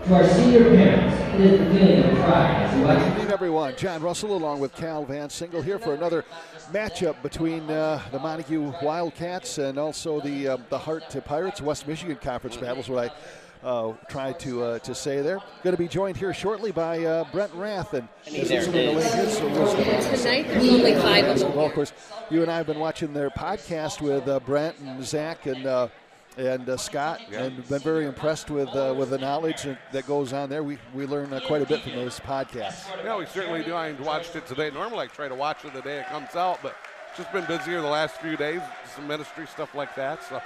To our senior parents, it is the feeling of pride as you watch. Good evening, everyone. John Russell along with Cal Van Single here for another matchup between the Montague Wildcats and also the Hart Pirates West Michigan Conference battles, what I tried to say there. Going to be joined here shortly by Brent Rath. And Tonight there's only 5 of them. Well, of course, you and I have been watching their podcast with Brent and Zach and Scott, and been very impressed with the knowledge that goes on there. We learn quite a bit from those podcasts. Yeah, we certainly do. I watched it today. Normally I try to watch it the day it comes out, but just been busier the last few days, some ministry stuff like that. So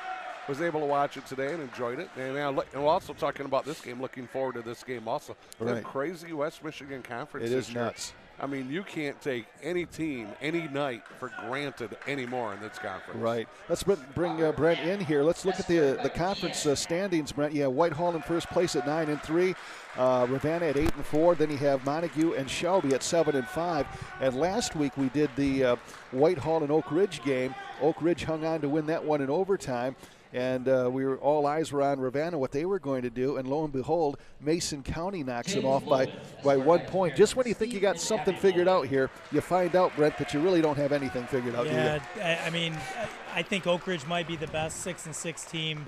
was able to watch it today and enjoyed it. And we're also talking about this game, looking forward to this game also. Right. The crazy West Michigan Conference. It is nuts. I mean, you can't take any team, any night for granted anymore in this conference. Right. Let's bring Brent in here. Let's look at the conference standings, Brent. You have Whitehall in first place at 9-3, Ravenna at 8-4. Then you have Montague and Shelby at 7-5. And last week we did the Whitehall and Oak Ridge game. Oak Ridge hung on to win that one in overtime. And all eyes were on Ravenna, what they were going to do, and lo and behold, Mason County knocks them off by 1 point. Just when you think you got something figured out here, you find out, Brent, that you really don't have anything figured out. Yeah, I mean, I think Oak Ridge might be the best 6-6 team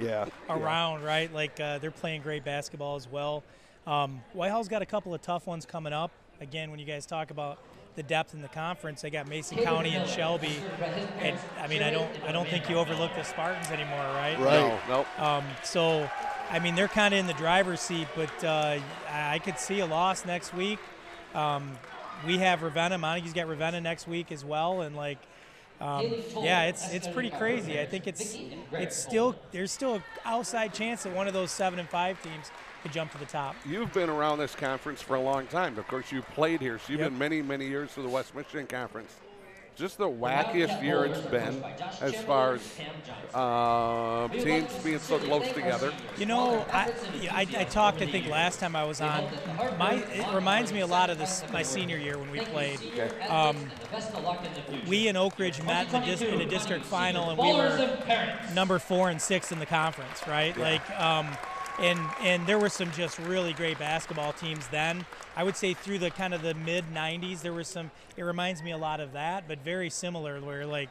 around, right? Like they're playing great basketball as well. Whitehall's got a couple of tough ones coming up. Again, when you guys talk about the depth in the conference, they got Mason County and Shelby, and I mean, I don't think you overlook the Spartans anymore, right? Right. No. So, I mean, they're kind of in the driver's seat, but I could see a loss next week. We have Ravenna. Montague's got Ravenna next week as well, and like, it's pretty crazy. I think there's still an outside chance that one of those 7-5 teams could jump to the top. You've been around this conference for a long time. Of course, you played here, so you've been many, many years to the West Michigan Conference. Just the wackiest year it's been as far as teams being so close together. You know, I talked, I think, last time I was on. It reminds me a lot of my senior year when we played. Okay. We in Oak Ridge met in a district final, and we were number 4 and 6 in the conference, right? Yeah. Like, and there were some just really great basketball teams then. I would say through the kind of the mid-'90s, there were some. It reminds me a lot of that, but very similar. Where like,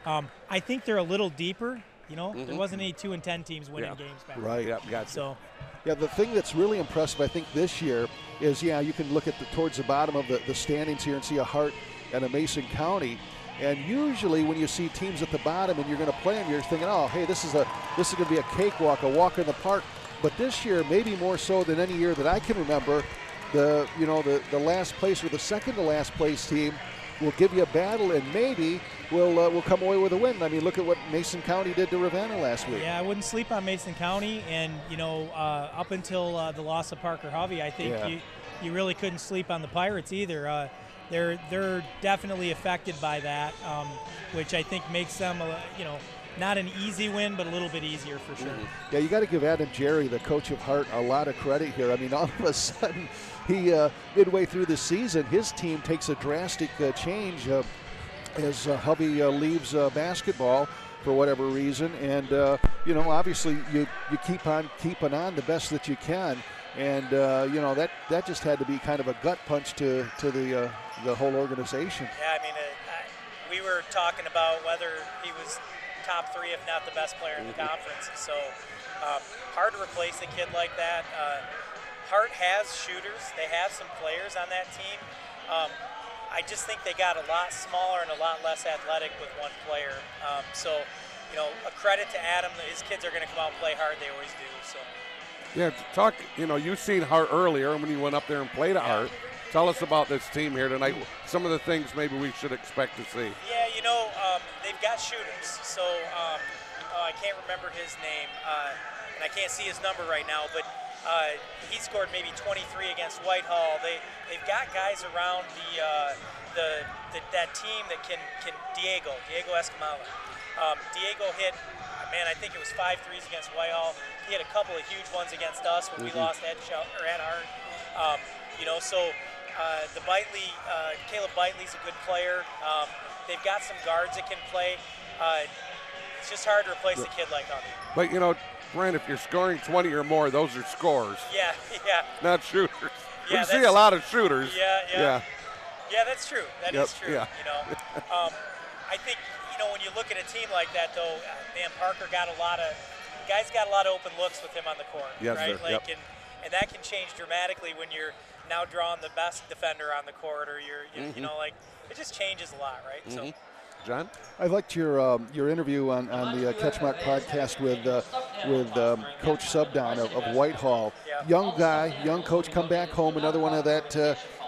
I think they're a little deeper. You know, there wasn't any 2 and 10 teams winning games back then. Right. Yeah, gotcha. So. Yeah, the thing that's really impressive, I think, this year is, you can look at towards the bottom of the standings here and see a Hart and a Mason County. And usually when you see teams at the bottom and you're going to play them, you're thinking, oh, hey, this is going to be a cakewalk, a walk in the park. But this year, maybe more so than any year that I can remember, the last place or the second to last place team will give you a battle and maybe will come away with a win. I mean, look at what Mason County did to Ravenna last week. Yeah, I wouldn't sleep on Mason County, and up until the loss of Parker Hovey, I think you really couldn't sleep on the Pirates either. They're definitely affected by that, which I think makes them not an easy win, but a little bit easier for sure. Yeah, you got to give Adam Jerry, the coach of Hart, a lot of credit here. I mean, all of a sudden, he midway through the season, his team takes a drastic change as Hovey leaves basketball for whatever reason, and obviously you keep on keeping on the best that you can, and that just had to be kind of a gut punch to the whole organization. Yeah, I mean, we were talking about whether he was top 3, if not the best player in the conference. So hard to replace a kid like that. Hart has shooters. They have some players on that team. I just think they got a lot smaller and a lot less athletic with one player. So, a credit to Adam. His kids are going to come out and play hard. They always do. So. Yeah, you've seen Hart earlier when you went up there and played at Hart. Tell us about this team here tonight. Some of the things maybe we should expect to see. Yeah, they've got shooters. So I can't remember his name, and I can't see his number right now. But he scored maybe 23 against Whitehall. They've got guys around that team that can Diego Escamala. Diego hit. Man, I think it was 5 threes against Whitehall. He had a couple of huge ones against us when we lost at Hart. The Caleb Bitely's a good player. They've got some guards that can play. It's just hard to replace a kid like Hubby. But, you know, Brent, if you're scoring 20 or more, those are scores. Yeah, yeah. Not shooters. Yeah, we see a lot of shooters. Yeah, that's true. That is true. Yeah. You know, I think, you know, when you look at a team like that, though, man, Parker got a lot of open looks with him on the court, yes, right? Sir. Like, and that can change dramatically when you're now drawing the best defender on the court, or you know, like, it just changes a lot, right? So. John? I liked your interview on the CatchMark podcast with Coach Subdon of Whitehall. Yeah. Young guy, young coach, come back home. Another one of that,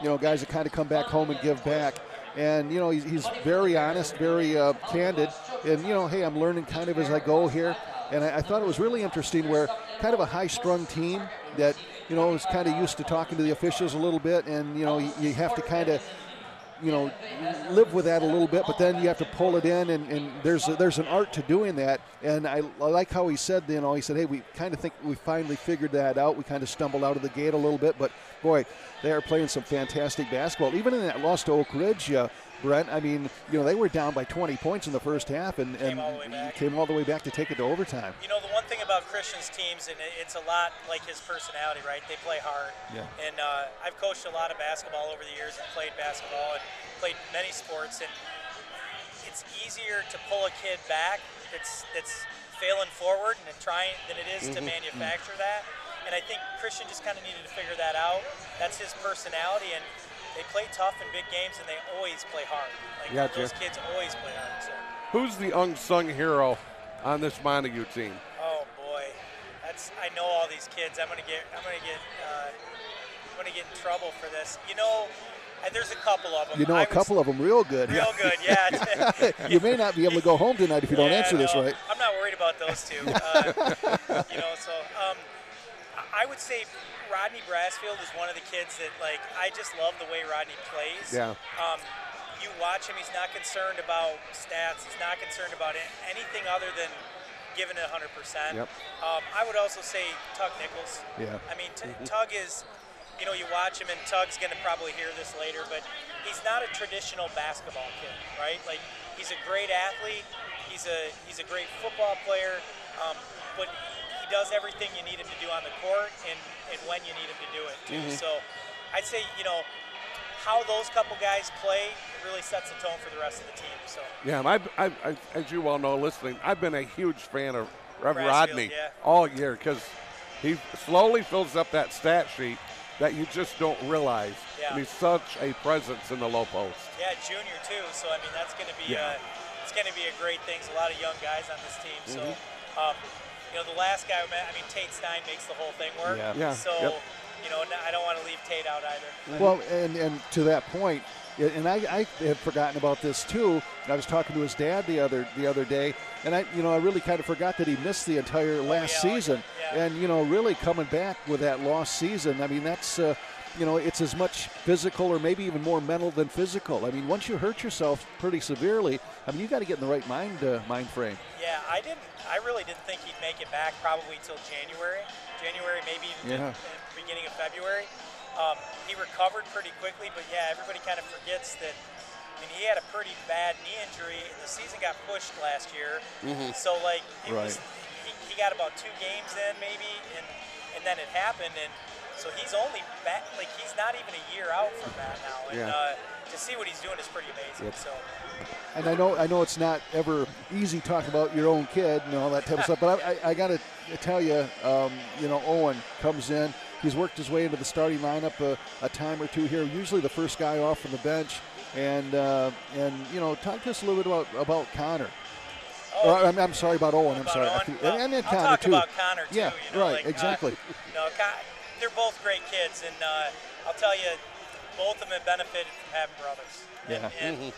you know, guys that kind of come back home and give back. And, you know, he's very honest, very candid. And, you know, hey, I'm learning kind of as I go here. And I thought it was really interesting where kind of a high-strung team that, you know, is kind of used to talking to the officials a little bit. And, you know, you have to kind of, you know, live with that a little bit, but then you have to pull it in, and there's an art to doing that. And I like how he said, you know, he said, hey, we kind of think we finally figured that out. We kind of stumbled out of the gate a little bit, but boy, they are playing some fantastic basketball. Even in that loss to Oak Ridge, Brent, I mean, you know, they were down by 20 points in the first half and came all the way back to take it to overtime. You know, the one thing about Christian's teams, and it's a lot like his personality, right? They play hard. Yeah. And I've coached a lot of basketball over the years and played basketball and played many sports, and it's easier to pull a kid back that's failing forward and trying than it is to manufacture that. And I think Christian just kind of needed to figure that out. That's his personality, and they play tough in big games, and they always play hard. Like, those kids always play hard. So. Who's the unsung hero on this Montague team? Oh boy, I know all these kids. I'm gonna get in trouble for this. You know, there's a couple of them. You know, a couple of them real good. Real good, yeah. You may not be able to go home tonight if you don't answer this right. I'm not worried about those two. You know, so I would say Rodney Brasfield is one of the kids that, like, I just love the way Rodney plays. Yeah. You watch him, he's not concerned about stats. He's not concerned about anything other than giving it 100%. Yep. I would also say Tug Nichols. Yeah. I mean, Tug is, you know, you watch him, and Tug's going to probably hear this later, but he's not a traditional basketball kid, right? Like, he's a great athlete. He's a great football player, but he does everything you need him to do on the court and when you need him to do it, too. So I'd say, you know, how those couple guys play really sets the tone for the rest of the team. So. Yeah, I, as you well know, listening, I've been a huge fan of Rodney all year because he slowly fills up that stat sheet that you just don't realize. Yeah. And he's such a presence in the low post. Yeah, junior too. So I mean, that's going to be it's going to be a great thing. There's a lot of young guys on this team. So you know, the last guy, I mean, Tate Stein makes the whole thing work. Yeah. So you know, I don't want to leave Tate out either. Well, and to that point, and I had forgotten about this too. I was talking to his dad the other day, and I really kind of forgot that he missed the entire last season. Yeah. And really coming back with that lost season, I mean, that's it's as much physical or maybe even more mental than physical. I mean, once you hurt yourself pretty severely, I mean, you got to get in the right mind frame. Yeah, I really didn't think he'd make it back probably till January, maybe even the beginning of February. He recovered pretty quickly, but yeah, everybody kind of forgets that. I mean, he had a pretty bad knee injury, and the season got pushed last year. So like, he got about 2 games in maybe, and then it happened, and so he's only back. Like, he's not even a year out from that now, and to see what he's doing is pretty amazing. So. And I know it's not ever easy talking about your own kid and all that type of stuff, but I got to tell you, Owen comes in. He's worked his way into the starting lineup a time or two here. Usually the first guy off from the bench, and talk to us a little bit about Connor. I'm sorry about Owen. I'm sorry. And then I'll Connor talk too. about Connor too. Yeah, right. Exactly. They're both great kids, and I'll tell you, both of them have benefited from having brothers. And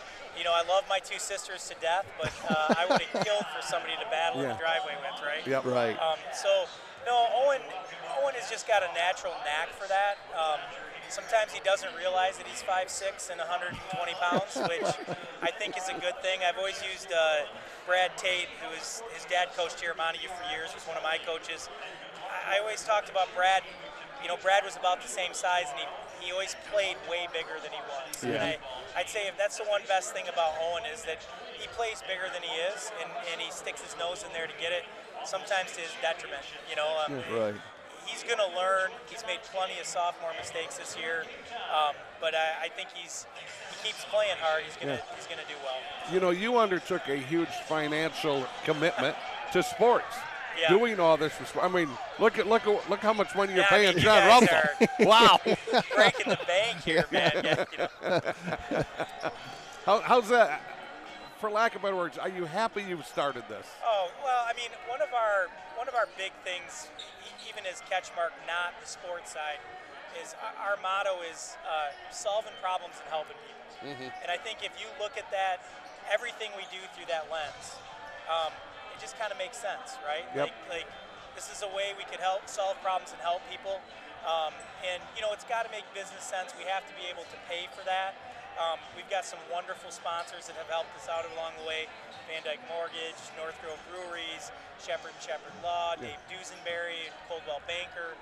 I love my 2 sisters to death, but I would have killed for somebody to battle in the driveway with, right? Yep. Right. Owen has just got a natural knack for that. Sometimes he doesn't realize that he's 5'6" and 120 pounds, which I think is a good thing. I've always used Brad Tate, who is his dad coached here at Montague for years, was one of my coaches. I always talked about Brad. Brad was about the same size, and he always played way bigger than he was. Yeah. And I'd say if that's the one best thing about Owen is that he plays bigger than he is, and he sticks his nose in there to get it, sometimes to his detriment. Right. He's going to learn. He's made plenty of sophomore mistakes this year, but I think he keeps playing hard. He's going to do well. You undertook a huge financial commitment to sports. Yeah. Doing all this, I mean, look how much money you're paying you John guys Russell. are Wow. breaking the bank here, man. How's that? For lack of better words, are you happy you've started this? Oh, well, I mean, one of our big things, even as CatchMark, not the sports side, is our motto is solving problems and helping people. And I think if you look at that, everything we do through that lens, it just kind of makes sense, right? Yep. Like this is a way we could help solve problems and help people. And it's got to make business sense. We have to be able to pay for that. We've got some wonderful sponsors that have helped us out along the way. Van Dyke Mortgage, North Grove Breweries, Shepherd & Shepherd Law, Dave Duesenberry, Coldwell Banker.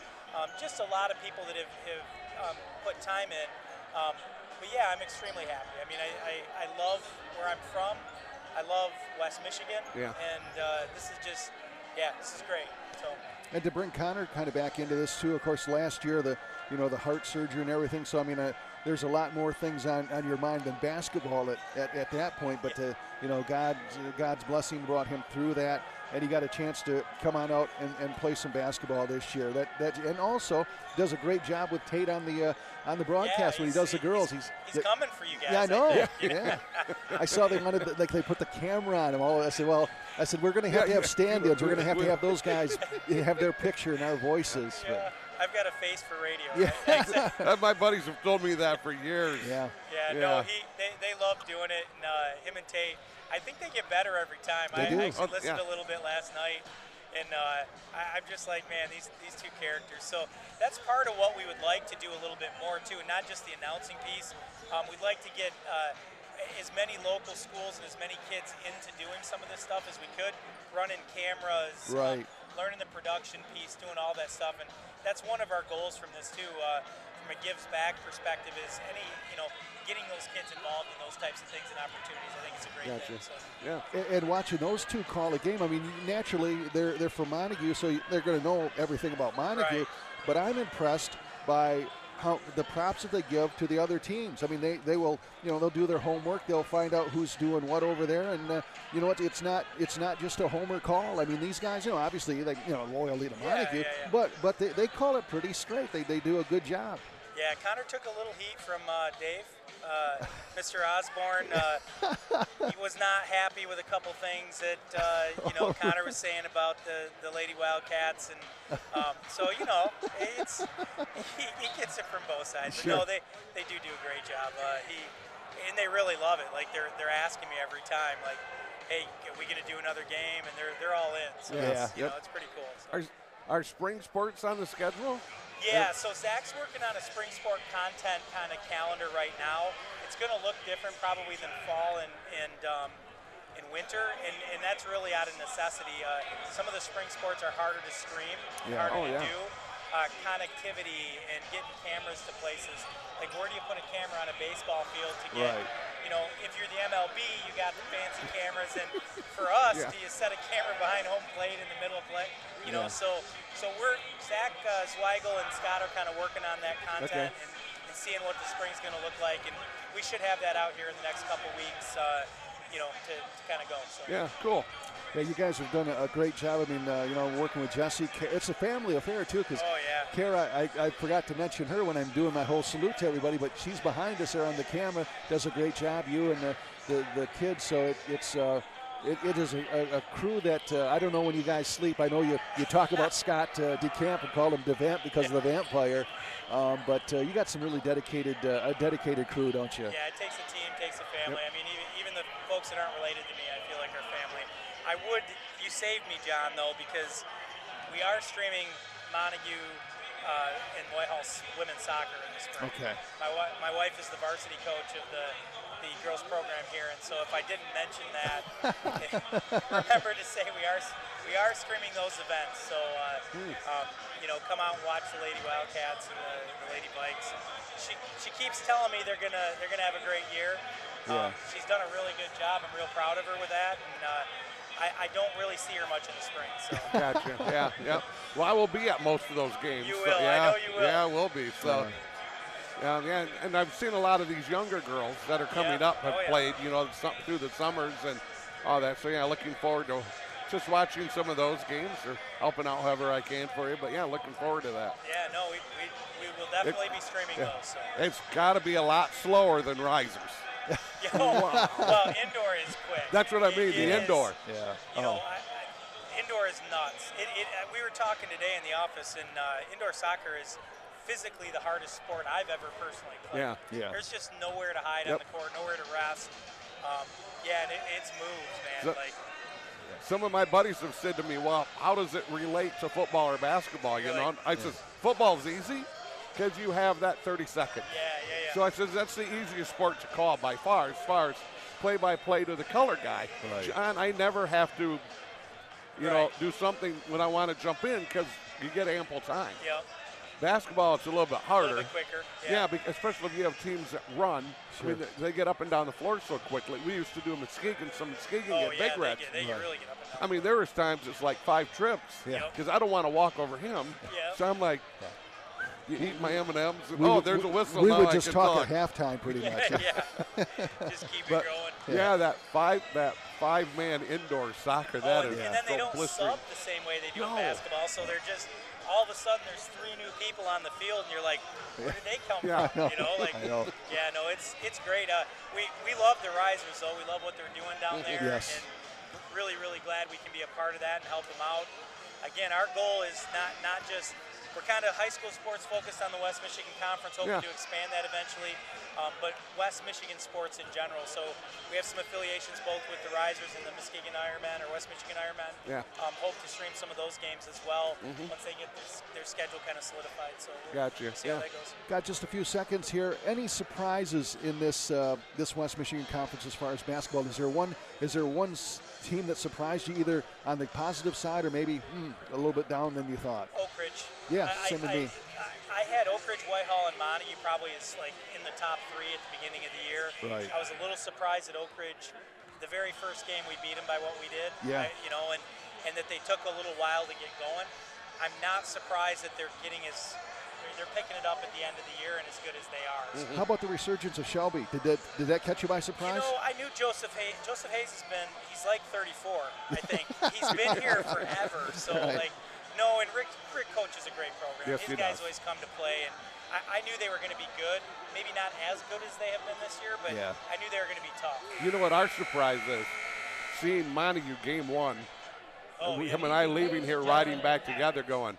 Just a lot of people that have put time in. But yeah, I'm extremely happy. I mean, I love where I'm from. I love West Michigan. Yeah. And this is great. So. And to bring Connor kind of back into this too, of course, last year the heart surgery and everything. So I mean, there's a lot more things on your mind than basketball at that point. But God's blessing brought him through that, and he got a chance to come on out and play some basketball this year. And also does a great job with Tate on the broadcast when he does the girls. He's coming for you guys. Yeah, I know. Yeah. I saw they wanted they put the camera on him. I said we're going to have stand-ins. We're going to have those guys have their picture and our voices. Yeah. I've got a face for radio. Yeah. Right? My buddies have told me that for years. Yeah. No, they love doing it, and him and Tate, I think they get better every time. They do. I actually listened a little bit last night, and I'm just like, man, these two characters. So that's part of what we would like to do a little bit more too, and not just the announcing piece. We'd like to get as many local schools and as many kids into doing some of this stuff as we could, running cameras, right. Learning the production piece, doing all that stuff, and that's one of our goals from this too. From a gives back perspective, is getting those kids involved in those types of things and opportunities. I think it's a great thing. So. Yeah. And watching those two call a game, I mean, naturally they're from Montague, so they're going to know everything about Montague. Right. But I'm impressed by how the props that they give to the other teams. I mean, they will, they'll do their homework. They'll find out who's doing what over there, and you know what? It's not just a homer call. I mean, these guys, obviously, loyalty to Montague, but they call it pretty straight. They do a good job. Yeah, Connor took a little heat from Dave, Mr. Osborne. He was not happy with a couple things that Connor was saying about the Lady Wildcats, and so it's he gets it from both sides. But no, they do a great job. And they really love it. Like they're asking me every time, like, hey, are we gonna do another game? And they're all in. So it's pretty cool. So. Are spring sports on the schedule? Yeah, so Zach's working on a spring sport content kind of calendar right now. It's going to look different probably than fall and winter, and that's really out of necessity. Some of the spring sports are harder to stream, harder to do. Connectivity and getting cameras to places. Like, where do you put a camera on a baseball field to get, if you're the MLB, you got the fancy cameras, and for us, do you set a camera behind home plate in the middle of play? So we're, Zach Zweigel and Scott are kind of working on that content and seeing what the spring's going to look like, and we should have that out here in the next couple weeks, to kind of go. So. Yeah, cool. Yeah, you guys have done a great job. I mean, working with Jesse. It's a family affair, too, because Kara, I forgot to mention her when I'm doing my whole salute to everybody, but she's behind us there on the camera, does a great job, you and the kids. So it is a crew that I don't know when you guys sleep. I know you talk about Scott DeCamp and call him DeVamp because of the Vamp player, but you got some really dedicated crew, don't you? Yeah, it takes a team, takes a family. I mean, even the folks that aren't related to me, I feel like are family. You saved me, John, though, because we are streaming Montague and Whitehall women's soccer in the spring. Okay. My wife is the varsity coach of the girls program here, and so if I didn't mention that, remember to say we are streaming those events. So come out and watch the Lady Wildcats and the Lady Bikes. she keeps telling me they're gonna have a great year. She's done a really good job. I'm real proud of her with that, and I don't really see her much in the spring. So. Gotcha. Yeah. Well, I will be at most of those games. You will. I know you will. Yeah, I will be. So. Yeah, and I've seen a lot of these younger girls that are coming up have played, through the summers and all that. So, looking forward to just watching some of those games or helping out however I can for you. But, looking forward to that. Yeah, no, we will definitely be streaming those. So. It's got to be a lot slower than risers. Well, indoor is quick. That's what I mean, the indoor. Indoor is nuts. We were talking today in the office, and indoor soccer is physically the hardest sport I've ever personally played. Yeah. There's just nowhere to hide on the court, nowhere to rest. It's moves, man. Some of my buddies have said to me, well, how does it relate to football or basketball? I said, football's easy because you have that 30 seconds. Yeah. So I said, that's the easiest sport to call by far as play-by-play to the color guy. Right. John, I never have to, do something when I want to jump in because you get ample time. Yep. Basketball, it's a little bit harder. A little bit quicker. Yeah, especially if you have teams that run. Sure. I mean, they get up and down the floor so quickly. We used to do Muskegon. Some Muskegon get big reds. They get really get up and down. I mean, there was times it's like 5 trips. Yeah. Because I don't want to walk over him. Yep. So I'm like, you eat my M&Ms. There's a whistle. We now would I just can talk talk. at halftime pretty much. Just keep it going. Yeah, that five-man indoor soccer, that is and then they so don't blistering. sub the same way they do in basketball, so they're just all of a sudden there's 3 new people on the field, and you're like, where did they come from? I know. Yeah, no, it's great. We love the risers, though. We love what they're doing down there, Yes. and really, really glad we can be a part of that and help them out. Again, our goal is not just. We're kind of high school sports focused on the West Michigan Conference, hoping to expand that eventually, but West Michigan sports in general. So we have some affiliations both with the Risers and the Muskegon Ironmen or West Michigan Ironmen. Yeah. Hope to stream some of those games as well once they get their schedule kind of solidified. So we'll Gotcha. see how that goes. Got just a few seconds here. Any surprises in this West Michigan Conference as far as basketball? Is there one team that surprised you either on the positive side or maybe a little bit down than you thought? Oak Ridge. Yeah, same with me. I had Oak Ridge, Whitehall, and Montague probably is like in the top 3 at the beginning of the year. Right. I was a little surprised at Oak Ridge. The very first game we beat them by what we did. Yeah. And that they took a little while to get going. I'm not surprised that they're picking it up at the end of the year and as good as they are. So. How about the resurgence of Shelby? Did that catch you by surprise? I knew Joseph Hayes. Joseph Hayes he's like 34, I think. He's been here forever. So and Rick coaches a great program. Yes, His guys always come to play, and I knew they were going to be good. Maybe not as good as they have been this year, but I knew they were going to be tough. You know what our surprise is? Seeing Montague game 1. Him and I leaving here riding back together going,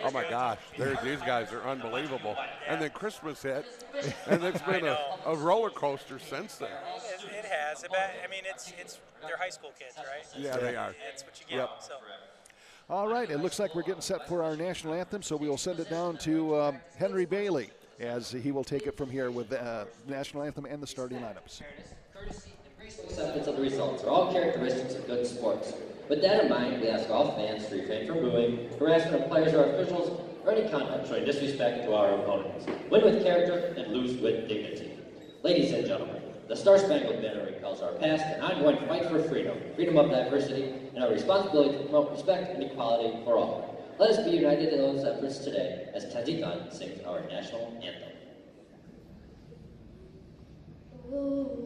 oh my gosh, these guys are unbelievable. And then Christmas hit, and it's been a roller coaster since then. It has. I mean, they're high school kids, right? Yeah, they are. That's what you get. So. All right, it looks like we're getting set for our national anthem, so we will send it down to Henry Bailey as he will take it from here with the national anthem and the starting lineups. Courtesy, and graceful acceptance of the results are all characteristics of good sports. With that in mind, we ask all fans to refrain from booing, harassment of players or officials, or any conduct showing disrespect to our opponents. Win with character and lose with dignity. Ladies and gentlemen, the Star-Spangled Banner recalls our past and ongoing fight for freedom, freedom of diversity, and our responsibility to promote respect and equality for all. Let us be united in those efforts today as Tazikan sings our national anthem. Oh,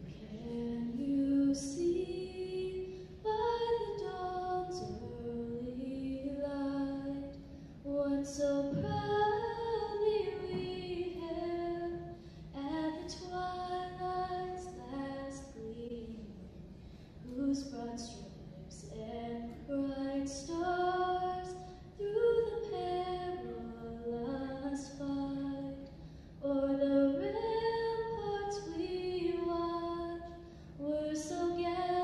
can you see by the dawn's early light what so proudly we hailed at the twilight's last gleam, whose broad stripes and bright stars through the perilous fight o'er the ramparts we watch were so gay.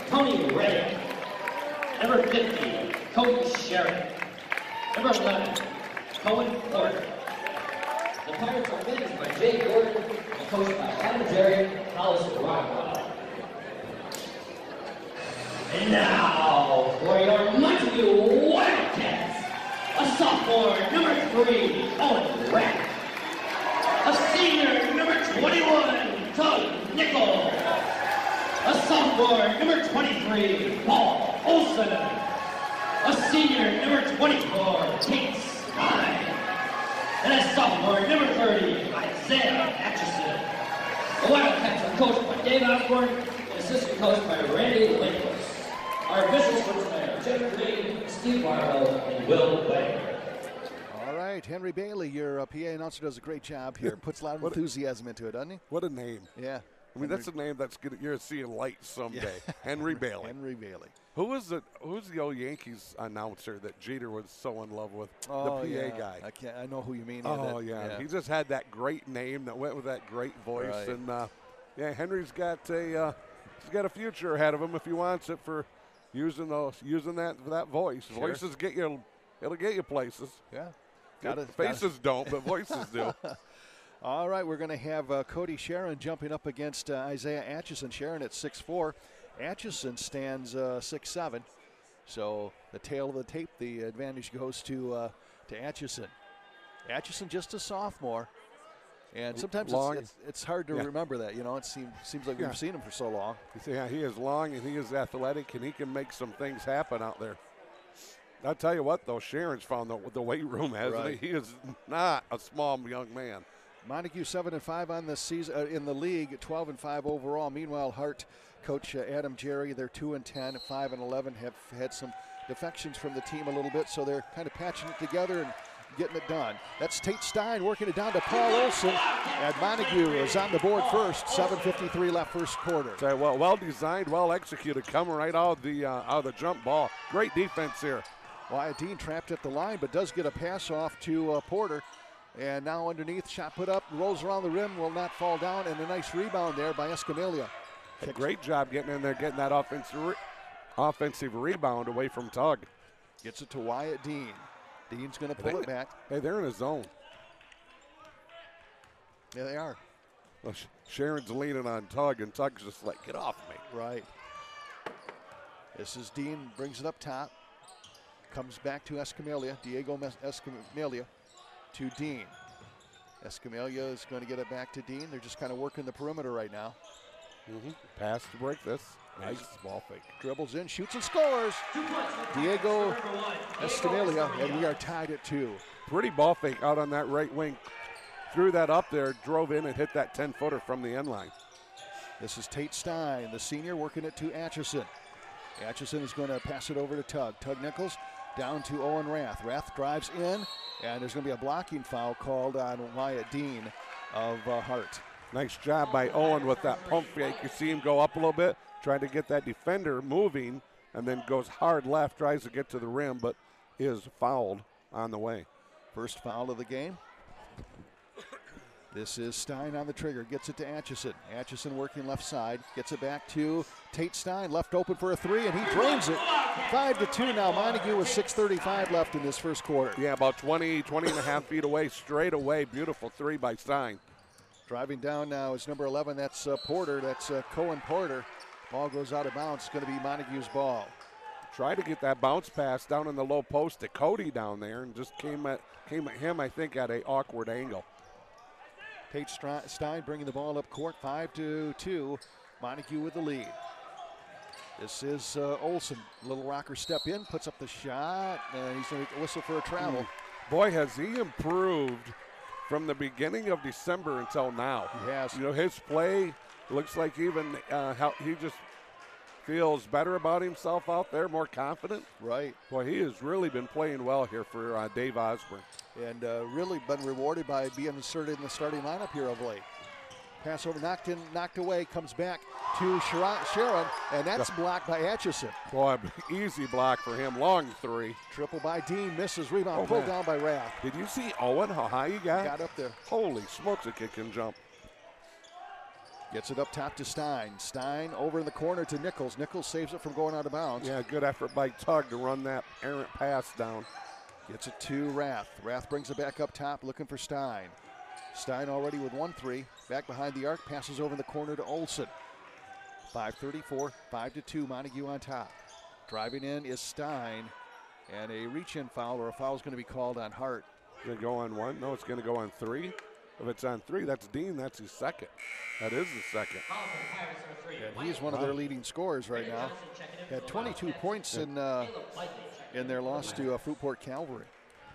Tony Ray. Number 50, Cody Sharon. Number 11, Cohen Porter. The Pirates are managed by Jay Gordon and coached by Adam Jerry and Hollis Rockwell. And now, for your Montague Wildcats, a sophomore, number 3, Owen Rack. A senior, number 21, Tug Nickel. A sophomore, number 23, Paul Olson. A senior, number 24, Tate Stein. And a sophomore, number 30, Isaiah Atchison. The Wildcats are coached by Dave Osborne and assistant coached by Randy Lincoln. Our officials for tonight are Jeff Green, Steve Barlow, and Will Wagner. All right, Henry Bailey, your PA announcer, does a great job here. Puts a lot of enthusiasm into it, doesn't he? What a name. Yeah. I mean, that's a name that's gonna, you're seeing light someday. Yeah. Henry Bailey. Henry Bailey. Who's the old Yankees announcer that Jeter was so in love with? Oh, the PA guy. I know who you mean. Oh, yeah. He just had that great name that went with that great voice. Right. And, yeah, Henry's got a future ahead of him if he wants it for using that voice. Sure. Voices it'll get you places. Yeah. Faces don't, but voices do. All right, we're going to have Cody Sharon jumping up against Isaiah Atchison. Sharon at 6'4". Atchison stands 6'7". So the tail of the tape, the advantage goes to Atchison. Atchison just a sophomore. And sometimes it's hard to remember that. You know, it seems like we've seen him for so long. Yeah, he is long and he is athletic and he can make some things happen out there. I'll tell you what, though, Sharon's found the weight room, hasn't he? He is not a small young man. Montague 7-5 on the season in the league, 12-5 overall. Meanwhile, Hart coach Adam Jerry, they're 2-10, 5-11, have had some defections from the team a little bit, so they're kind of patching it together and getting it done. That's Tate Stein working it down to Paul Olson, and Montague is on the board first. 7:53 left first quarter. So, well designed, well executed, coming right out of the jump ball. Great defense here. Wyatt Dean trapped at the line, but does get a pass off to Porter. And now underneath, shot put up, rolls around the rim, will not fall down, and a nice rebound there by Escamilla. A great job getting in there, getting that offensive rebound away from Tug. Gets it to Wyatt Dean. Dean's going to pull it back. Hey, they're in a zone. Yeah, they are. Well, Sharon's leaning on Tug, and Tug's just like, get off me. Right. This is Dean, brings it up top. Comes back to Escamilla, Diego Escamilla to Dean. Escamilla is going to get it back to Dean. They're just kind of working the perimeter right now. Pass to break this. Nice ball fake. Dribbles in, shoots and scores. Diego Escamilla, and we are tied at 2. Pretty ball fake out on that right wing. Threw that up there, drove in and hit that 10-footer from the end line. This is Tate Stein, the senior, working it to Atchison. Atchison is going to pass it over to Tug. Tug Nichols down to Owen Rath. Rath drives in, and there's going to be a blocking foul called on Wyatt Dean of Hart. Nice job by Owen with that pump fake. You see him go up a little bit, trying to get that defender moving, and then goes hard left, tries to get to the rim, but is fouled on the way. First foul of the game. This is Stein on the trigger, gets it to Atchison. Atchison working left side, gets it back to Tate Stein, left open for a 3, and he drains it. 5-2 now. Montague with 6:35 left in this first quarter. Yeah, about 20 and a half feet away, straight away. Beautiful 3 by Stein. Driving down now is number 11. That's Porter. That's Cohen Porter. Ball goes out of bounds. It's going to be Montague's ball. Tried to get that bounce pass down in the low post to Cody down there, and just came at him, I think, at an awkward angle. Tate Stein bringing the ball up court, 5-2. Montague with the lead. This is Olson. Little rocker step in, puts up the shot, and he's going to whistle for a travel. Boy, has he improved from the beginning of December until now. He has. You know, his play looks like even he just feels better about himself out there, more confident. Right. Boy, he has really been playing well here for Dave Osborne. And really been rewarded by being inserted in the starting lineup here of late. Pass over, knocked away, comes back to Sharon, and that's blocked by Atchison. Boy, easy block for him, long 3. Triple by Dean, misses, rebound, pulled down by Rath. Did you see Owen, how high he got? Got up there. Holy smokes, a kid can jump. Gets it up top to Stein. Stein over in the corner to Nichols. Nichols saves it from going out of bounds. Yeah, good effort by Tug to run that errant pass down. Gets it to Rath. Rath brings it back up top, looking for Stein. Stein already with 1-3. Back behind the arc, passes over in the corner to Olsen. 5:34, 5-2, Montague on top. Driving in is Stein, and a reach-in foul, or a foul is going to be called on Hart. Going to go on 1? No, it's going to go on 3. If it's on 3, that's Dean. That's his second. That is his second. And he's one of their leading scorers right now. Had 22 points in their loss to Fruitport Calvary.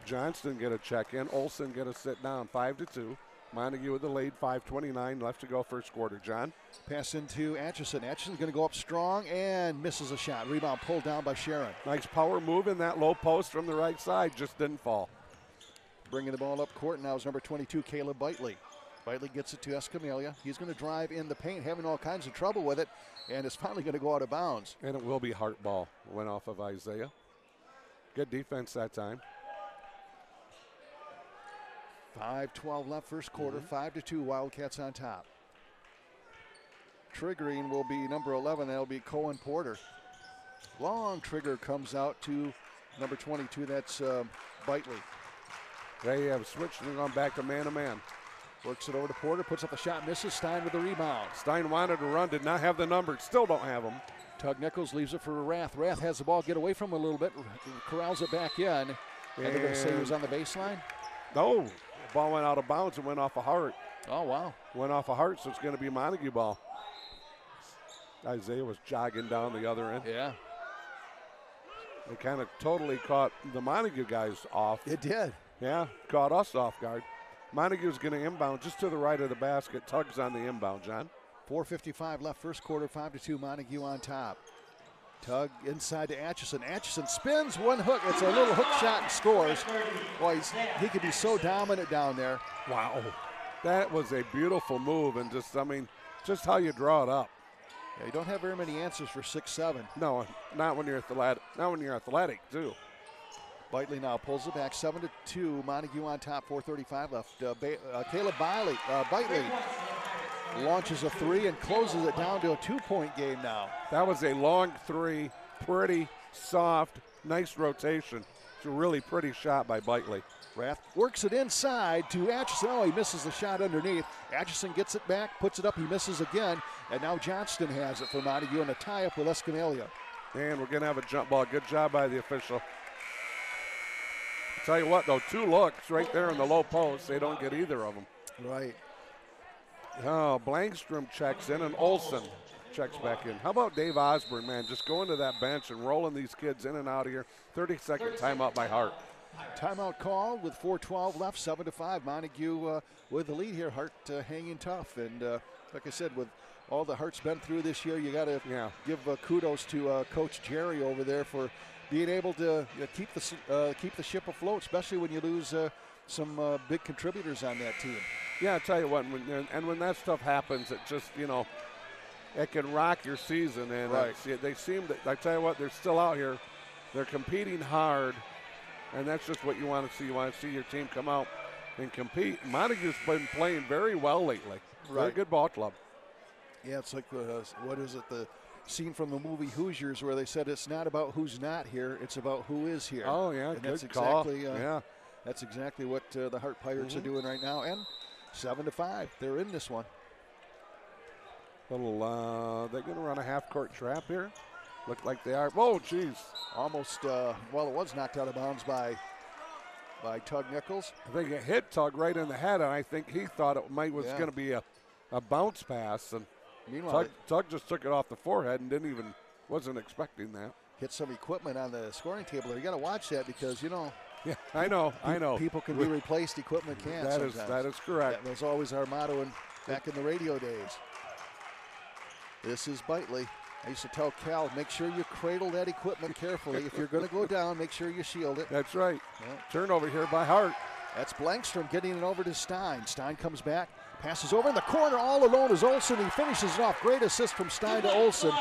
Johnston get a check in. Olsen get a sit down. 5-2. Montague with the lead. 5:29 left to go first quarter. John? Pass into Atchison. Atchison's going to go up strong and misses a shot. Rebound pulled down by Sharon. Nice power move in that low post from the right side. Just didn't fall. Bringing the ball up court now is number 22, Caleb Bitely. Bitely gets it to Escamilla. He's going to drive in the paint, having all kinds of trouble with it, and it's finally going to go out of bounds. And it will be Hart ball. Went off of Isaiah. Good defense that time. 5:12 left first quarter, 5-2, Wildcats on top. Triggering will be number 11. That'll be Cohen Porter. Long trigger comes out to number 22. That's Bitely. They have switched and gone back to man-to-man. Works it over to Porter, puts up a shot, misses. Stein with the rebound. Stein wanted to run, did not have the number, still don't have them. Tug Nichols leaves it for Rath. Rath has the ball, get away from him a little bit, corrals it back in. And they're going to say he was on the baseline? No, the ball went out of bounds and went off of Hart. Oh, wow. Went off of Hart, so it's going to be Montague ball. Isaiah was jogging down the other end. Yeah. They kind of totally caught the Montague guys off. It did. Yeah, caught us off guard. Montague's going to inbound just to the right of the basket. Tug's on the inbound, John. 4:55 left first quarter, 5-2, Montague on top. Tug inside to Atchison. Atchison spins, one hook. It's a little hook shot and scores. Boy, he could be so dominant down there. Wow. That was a beautiful move, and just how you draw it up. Yeah, you don't have very many answers for 6'7". No, not when you're athletic. Not when you're athletic, too. Bitely now pulls it back, 7-2. Montague on top, 4:35 left. Caleb Bitely launches a three and closes it down to a 2-point game now. That was a long three, pretty soft, nice rotation. It's a really pretty shot by Bitely. Rath works it inside to Atchison. Oh, he misses the shot underneath. Atchison gets it back, puts it up, he misses again, and now Johnston has it for Montague and a tie-up with Escamilla. And we're going to have a jump ball. Good job by the official. Tell you what, though, 2 looks right there in the low post. They don't get either of them. Right. Oh, Blankstrom checks in, and Olsen checks back in. How about Dave Osborne, man, just going to that bench and rolling these kids in and out of here. 30-second timeout by Hart. Timeout called with 4:12 left, 7-5. Montague with the lead here. Hart hanging tough. And like I said, with all the Hart's been through this year, you got to give kudos to Coach Jerry over there for being able to keep the ship afloat, especially when you lose some big contributors on that team. Yeah, I tell you what, when that stuff happens, it just, it can rock your season. And right. They seem that, I tell you what, they're still out here. They're competing hard, and that's just what you want to see. You want to see your team come out and compete. Montague's been playing very well lately. Right. Very good ball club. Yeah, it's like, what is it, the scene from the movie Hoosiers where they said it's not about who's not here, it's about who is here. Oh, yeah, and good that's call. Exactly, that's exactly what the Hart Pirates are doing right now. And 7-5, they're in this one. They're going to run a half-court trap here. Look like they are. Whoa, jeez. Almost, it was knocked out of bounds by Tug Nichols. I think it hit Tug right in the head, and I think he thought it was going to be a bounce pass. And meanwhile, Tug just took it off the forehead and wasn't expecting that. Hit some equipment on the scoring table there. You got to watch that because, Yeah, I know. People can be replaced, equipment can't. That is correct. That was always our motto back in the radio days. This is Bitely. I used to tell Cal, make sure you cradle that equipment carefully. If you're going to go down, make sure you shield it. That's right. Yeah. Turnover here by Hart. That's Blankstrom getting it over to Stein. Stein comes back, passes over in the corner. All alone is Olsen. He finishes it off. Great assist from Stein to Olsen.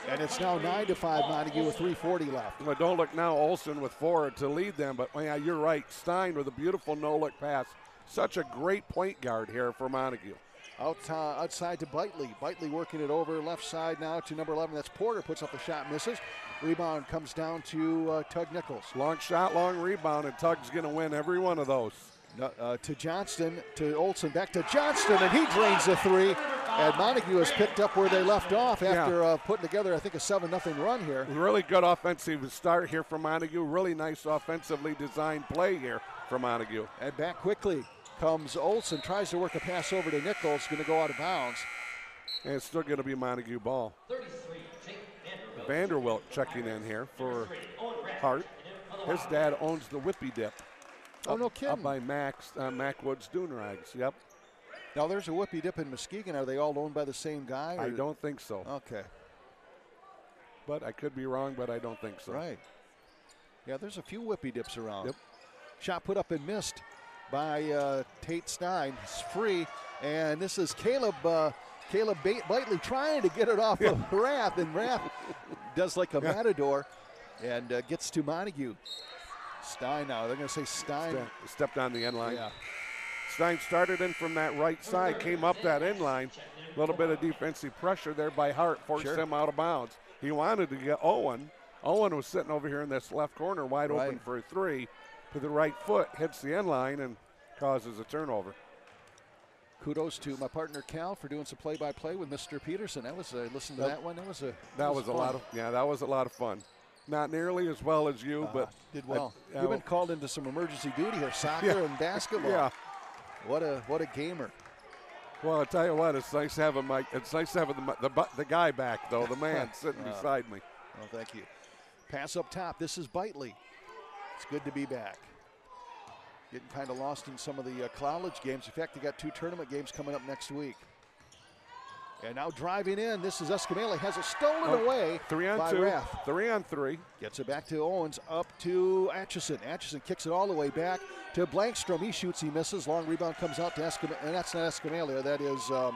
And it's now 9-5 Montague with 3:40 left. Well, don't look now, Olsen with 4 to lead them. But, you're right. Stein with a beautiful no-look pass. Such a great point guard here for Montague. Outside to Bitely. Bitely working it over left side now to number 11. That's Porter. Puts up the shot, misses. Rebound comes down to Tug Nichols. Long shot, long rebound, and Tug's going to win every one of those. To Johnston, to Olson, back to Johnston, and he drains the three. And Montague has picked up where they left off after putting together, I think, a 7-0 run here. Really good offensive start here for Montague. Really nice offensively designed play here for Montague. And back quickly comes Olson, tries to work a pass over to Nichols, going to go out of bounds. And it's still going to be Montague ball. 33, Jake Vanderwilt checking in here for Hart. His dad owns the Whippy Dip. Oh, no kidding. Up by Mac Woods Doonrags, yep. Now, there's a Whippy Dip in Muskegon. Are they all owned by the same guy? I don't think so. Okay. But I could be wrong, but I don't think so. Right. Yeah, there's a few Whippy Dips around. Yep. Shot put up and missed by Tate Stein. It's free, and this is Caleb Bitely trying to get it off of Rath, and Rath does like a matador and gets to Montague. Stein now. They're going to say Stein. Stepped on the end line. Yeah. Stein started in from that right side, came up that end line. A little bit of defensive pressure there by Hart, forced him out of bounds. He wanted to get Owen. Owen was sitting over here in this left corner, wide open for a three. To the right foot, hits the end line and causes a turnover. Kudos to my partner Cal for doing some play-by-play with Mr. Peterson. That was listen to that one. That was a lot of fun. Not nearly as well as you, but did well. You've been called into some emergency duty here, soccer and basketball. Yeah. What a gamer. Well, I'll tell you what, it's nice having the guy back though, the man sitting beside me. Well, thank you. Pass up top. This is Bitely. It's good to be back. Getting kind of lost in some of the college games. In fact, they got 2 tournament games coming up next week. And now driving in, this is Escamilla. Has it stolen away 3 on by 2. Rath. 3 on 3. Gets it back to Owens, up to Atchison. Atchison kicks it all the way back to Blankstrom. He shoots, he misses. Long rebound comes out to Escamilla, and that's not Escamilla. That is, or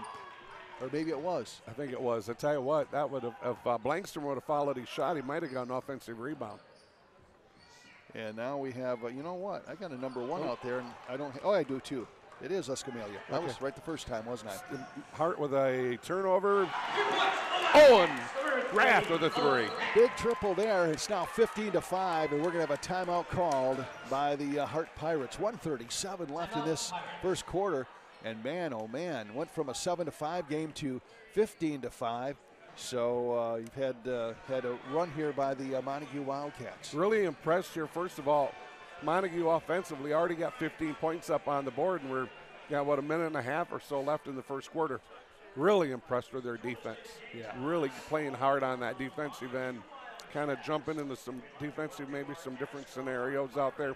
maybe it was. I think it was. I tell you what, that would have, if Blankstrom would have followed his shot, he might have got an offensive rebound. And now we have, you know what? I got a number 1 out there, and I don't. Oh, I do too. It is Escamilla. That was right the first time, wasn't I? Hart with a turnover. Owen Rath with a 3. Big triple there. It's now 15-5, and we're going to have a timeout called by the Hart Pirates. 1:37 left in this first quarter, and man, oh man, went from a 7-5 game to 15-5. So you've had a run here by the Montague Wildcats. Really impressed here. First of all, Montague offensively already got 15 points up on the board, and we're got a minute and a half or so left in the first quarter. Really impressed with their defense. Yeah. Really playing hard on that defensive end, kind of jumping into some defensive, maybe some different scenarios out there.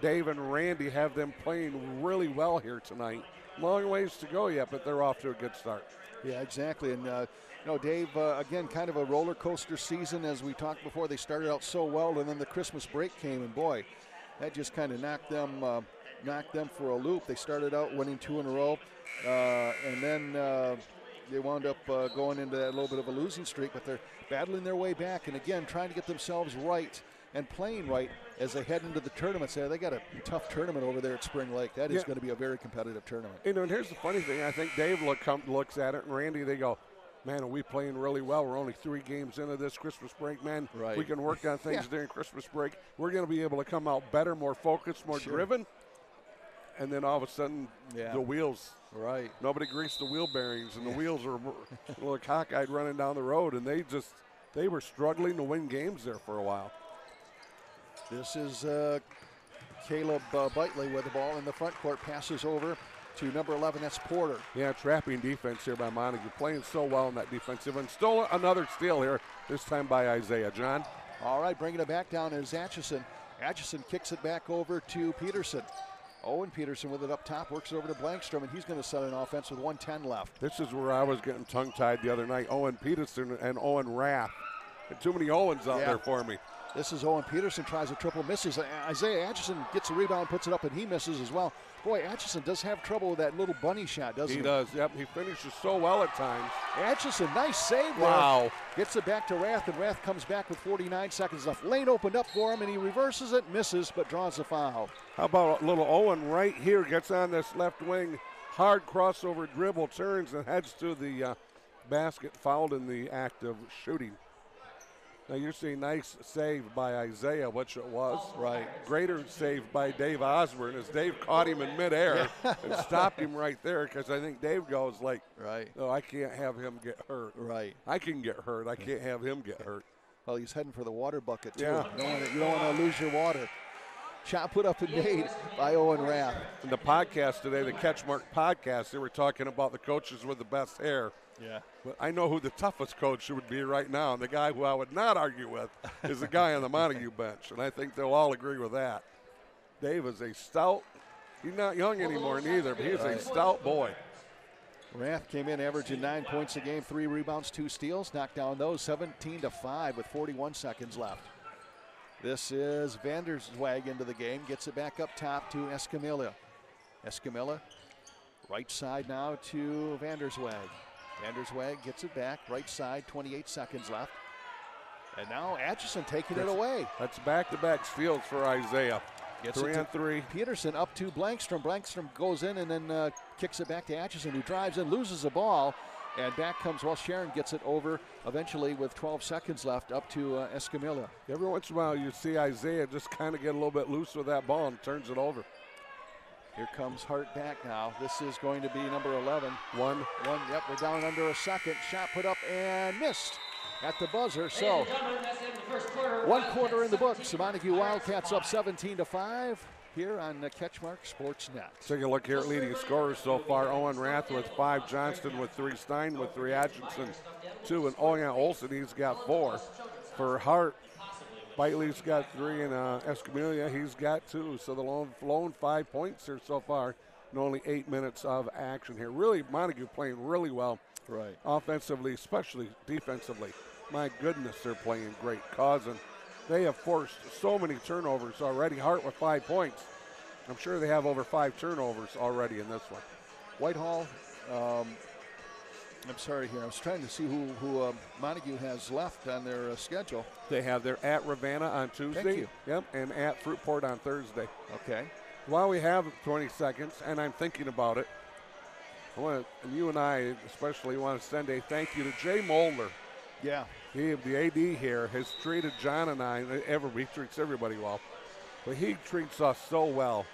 Dave and Randy have them playing really well here tonight. Long ways to go yet, but they're off to a good start. Yeah, exactly. And, Dave, again, kind of a roller coaster season. As we talked before, they started out so well, and then the Christmas break came, and boy, that just kind of knocked them for a loop. They started out winning 2 in a row, and then they wound up going into that little bit of a losing streak, but they're battling their way back, and again, trying to get themselves right and playing right as they head into the tournaments. They got a tough tournament over there at Spring Lake. That is going to be a very competitive tournament. And here's the funny thing. I think Dave looks at it, and Randy, they go, man, are we playing really well? We're only 3 games into this Christmas break, man. Right. We can work on things during Christmas break. We're going to be able to come out better, more focused, more driven. And then all of a sudden, the wheels. Right. Nobody greased the wheel bearings, and the wheels are a little cockeyed running down the road, and they were struggling to win games there for a while. This is Caleb Bitely with the ball in the front court, passes over to number 11, that's Porter. Yeah, trapping defense here by Montague, playing so well in that defensive. And stole another steal here, this time by Isaiah. John? All right, bringing it back down is Atchison. Atchison kicks it back over to Peterson. Owen Peterson with it up top, works it over to Blankstrom, and he's going to set an offense with 1:10 left. This is where I was getting tongue-tied the other night. Owen Peterson and Owen Rath. Too many Owens out there for me. This is Owen Peterson, tries a triple, misses. Isaiah Atchison gets a rebound, puts it up, and he misses as well. Boy, Atchison does have trouble with that little bunny shot, doesn't he? He does, yep. He finishes so well at times. Atchison, nice save there. Wow. Gets it back to Rath, and Rath comes back with 49 seconds left. Lane opened up for him, and he reverses it, misses, but draws the foul. How about a little Owen right here, gets on this left wing, hard crossover dribble, turns and heads to the basket, fouled in the act of shooting. Now you're seeing nice save by Isaiah, which it was. Right. Greater save by Dave Osborne as Dave caught him in midair and stopped him right there, because I think Dave goes like, right. "Oh, I can't have him get hurt. Right. I can get hurt. I can't have him get hurt." Well, he's heading for the water bucket, too. Yeah. You don't want to lose your water. Shot put up and made by Owen Rath. In the podcast today, the CatchMark podcast, they were talking about the coaches with the best hair. Yeah. But I know who the toughest coach would be right now, and the guy who I would not argue with is the guy on the Montague bench, and I think they'll all agree with that. Dave is a stout, he's not young anymore neither, but he's a stout boy. Rath came in averaging 9 points a game, 3 rebounds, 2 steals, knocked down those 17-5 with 41 seconds left. This is Vanderswag into the game, gets it back up top to Escamilla. Escamilla, right side now to Vanderswag. Vanderswag gets it back, right side, 28 seconds left. And now Atchison taking it away. That's back-to-back steals for Isaiah. Gets 3 on 3. Peterson up to Blankstrom. Blankstrom goes in and then kicks it back to Atchison, who drives in, loses the ball. And back comes, Sharon gets it over eventually with 12 seconds left up to Escamilla. Every once in a while you see Isaiah just kind of get a little bit loose with that ball and turns it over. Here comes Hart back now. This is going to be number 11. One. Yep, we're down under a second. Shot put up and missed at the buzzer. So 1 quarter in the books. The Montague Wildcats up 17-5 here on CatchMark SportsNet. Take a look here at leading scorers so far. Owen Rath with 5, Johnston with 3, Stein with 3, Atchison 2, and Olsen, he's got 4. For Hart, Bitely's got 3, and Escamilla, he's got 2. So the lone 5 points here so far, and only 8 minutes of action here. Really, Montague playing really well. Right. Offensively, especially defensively. My goodness, they're playing great. Causing, they have forced so many turnovers already. Hart with 5 points. I'm sure they have over 5 turnovers already in this one. Whitehall, I'm sorry here. I was trying to see who Montague has left on their schedule. They have their at Ravenna on Tuesday. Thank you. Yep, and at Fruitport on Thursday. Okay. While we have 20 seconds, and I'm thinking about it, and you and I especially want to send a thank you to Jay Molder. Yeah. He, the AD here, has treated John and I, he treats everybody well, but he treats us so well.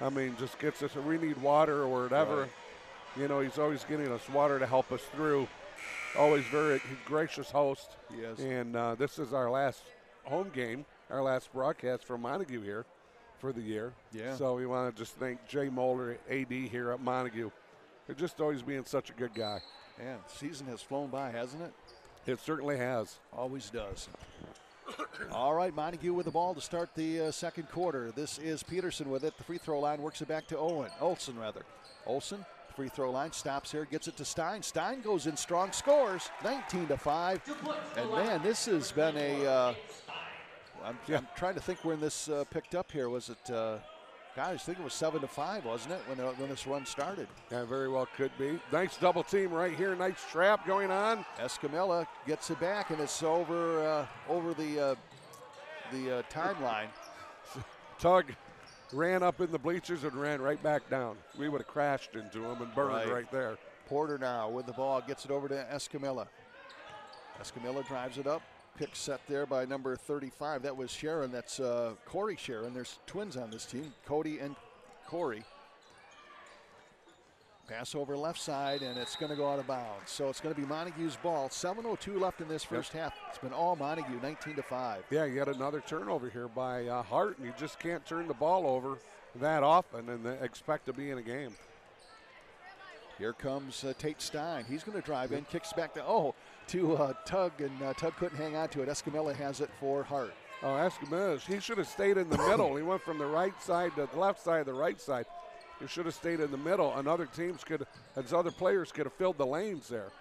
I mean, just gets us, if we need water or whatever, right. You know, he's always getting us water to help us through. Always very gracious host. He is. And this is our last home game, our last broadcast for Montague here for the year. Yeah. So we want to just thank Jay Molder, AD here at Montague, for just always being such a good guy. Man, season has flown by, hasn't it? It certainly has. Always does. All right, Montague with the ball to start the second quarter. This is Peterson with it. The free throw line works it back to Olsen. Olsen, free throw line, stops here, gets it to Stein. Stein goes in strong, scores 19-5. And man, this has been a. I'm trying to think when this picked up here. Was it? I think it was 7-5, wasn't it, when this run started? Yeah, very well could be. Nice double team right here. Nice trap going on. Escamilla gets it back, and it's over the timeline. Tug ran up in the bleachers and ran right back down. We would have crashed into him and burned right there. Porter now with the ball, gets it over to Escamilla. Escamilla drives it up. Pick set there by number 35. That was Sharon. That's Corey Sharon. There's twins on this team, Cody and Corey. Pass over left side, and it's going to go out of bounds. So it's going to be Montague's ball. 7:02 left in this first half. It's been all Montague, 19-5. Yeah, you got another turnover here by Hart, and you just can't turn the ball over that often and expect to be in a game. Here comes Tate Stein. He's going to drive in, kicks back to Tug, and Tug couldn't hang on to it. Escamilla has it for Hart. Oh, Escamilla, he should have stayed in the middle. He went from the right side to the left side to the right side. He should have stayed in the middle, and other players could have filled the lanes there.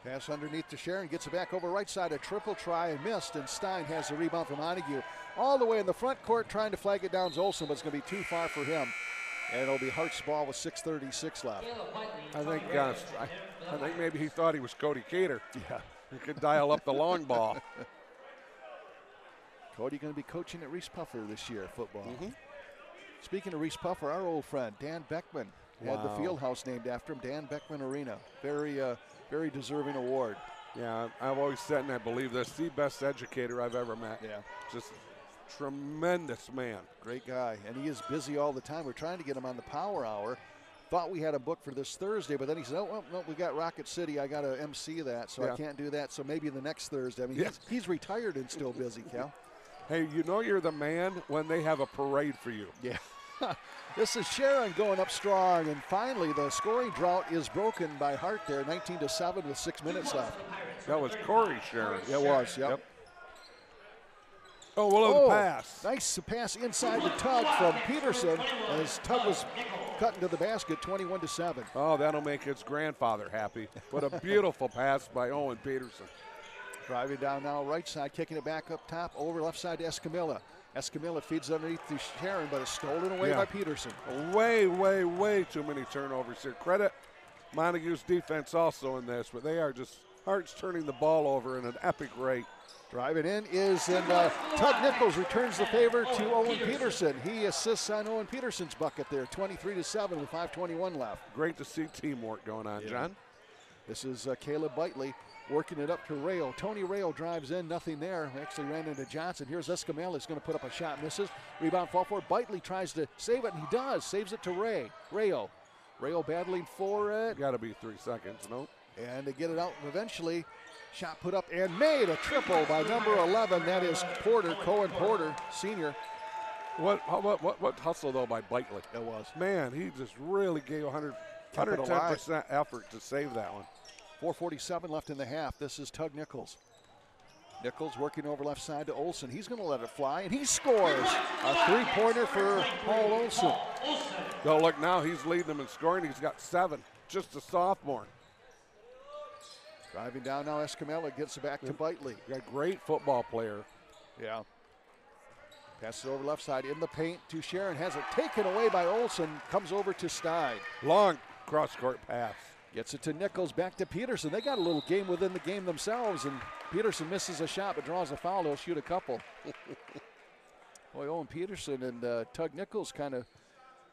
Pass underneath to Sharon, gets it back over right side, a triple try and missed, and Stein has the rebound from Montague. All the way in the front court trying to flag it down is Olsen, but it's going to be too far for him. And it'll be Hart's ball with 6:36 left. I think maybe he thought he was Cody Cater. Yeah. He could dial up the long ball. Cody going to be coaching at Reese Puffer this year, football. Mm-hmm. Speaking of Reese Puffer, our old friend, Dan Beckman. Had the field house named after him, Dan Beckman Arena. Very deserving award. Yeah, I've always said, and I believe this, the best educator I've ever met. Yeah. Just tremendous man. Great guy, and he is busy all the time. We're trying to get him on the Power Hour. Thought we had a book for this Thursday, but then he said, oh, no, we got Rocket City. I got to MC that, so I can't do that. So maybe the next Thursday. I mean, he's retired and still busy, Cal. Hey, you know you're the man when they have a parade for you. Yeah. This is Sharon going up strong, and finally the scoring drought is broken by Hart there, 19-7 with 6 minutes left. That was Corey Sharon. It was, yep. Oh, well, the pass. Nice pass inside the Tug from Peterson as Tug was cut into the basket, 21-7. Oh, that'll make his grandfather happy. What a beautiful pass by Owen Peterson. Driving down now right side, kicking it back up top, over left side to Escamilla. Escamilla feeds underneath to Sharon, but it's stolen away by Peterson. Way too many turnovers here. Credit Montague's defense also in this, but they are just, Hart's turning the ball over in an epic rate. Driving in is Tug Nichols returns the favor to Owen Peterson. He assists on Owen Peterson's bucket there, 23-7 with 5:21 left. Great to see teamwork going on, John. This is Caleb Bitely working it up to Rayo. Tony Rayo drives in, nothing there. Actually ran into Johnson. Here's Escamilla. He's going to put up a shot, misses. Rebound, fall forward. Bitely tries to save it, and he does. Saves it to Rayo. Rayo battling for it. Got to be 3 seconds, no? And they get it out eventually. Shot put up and made, a triple by number 11. That is Porter, Cohen Porter, senior. What hustle, though, by Bitely. It was. Man, he just really gave 110% effort to save that one. 4:47 left in the half. This is Tug Nichols. Nichols working over left side to Olsen. He's going to let it fly, and he scores. A three-pointer for Paul Olsen. Oh, look, now he's leading them in scoring. He's got 7, just a sophomore. Driving down now, Escamilla gets it back to Bitely. Got a great football player. Yeah. Passes it over left side in the paint to Sharon. Has it taken away by Olsen. Comes over to Stein. Long cross-court pass. Gets it to Nichols, back to Peterson. They got a little game within the game themselves, and Peterson misses a shot but draws a foul. He'll shoot a couple. Boy, Owen Peterson and Tug Nichols kind of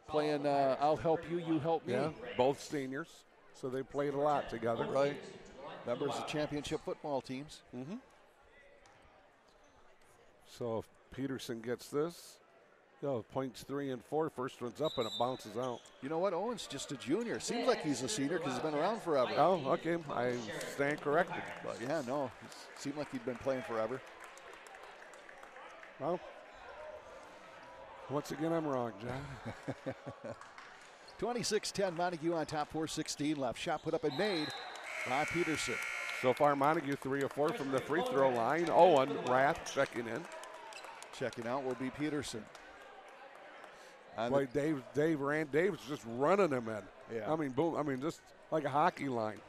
playing I'll help you, you help me. Yeah, both seniors, so they played a lot together. Right. Members of championship football teams. Mm-hmm. So if Peterson gets this, points 3 and 4. First one's up and it bounces out. You know what? Owen's just a junior. Seems like he's a senior because he's been around forever. Oh, okay. I stand corrected. But yeah, no. It seemed like he'd been playing forever. Well, once again, I'm wrong, John. 26-10, Montague on top, 4:16 left. Shot put up and made by Peterson. So far, Montague 3 of 4 from the free throw line. Owen Rath checking in. Checking out will be Peterson. Boy, Dave's just running him in. Yeah. I mean, boom. I mean, just like a hockey line.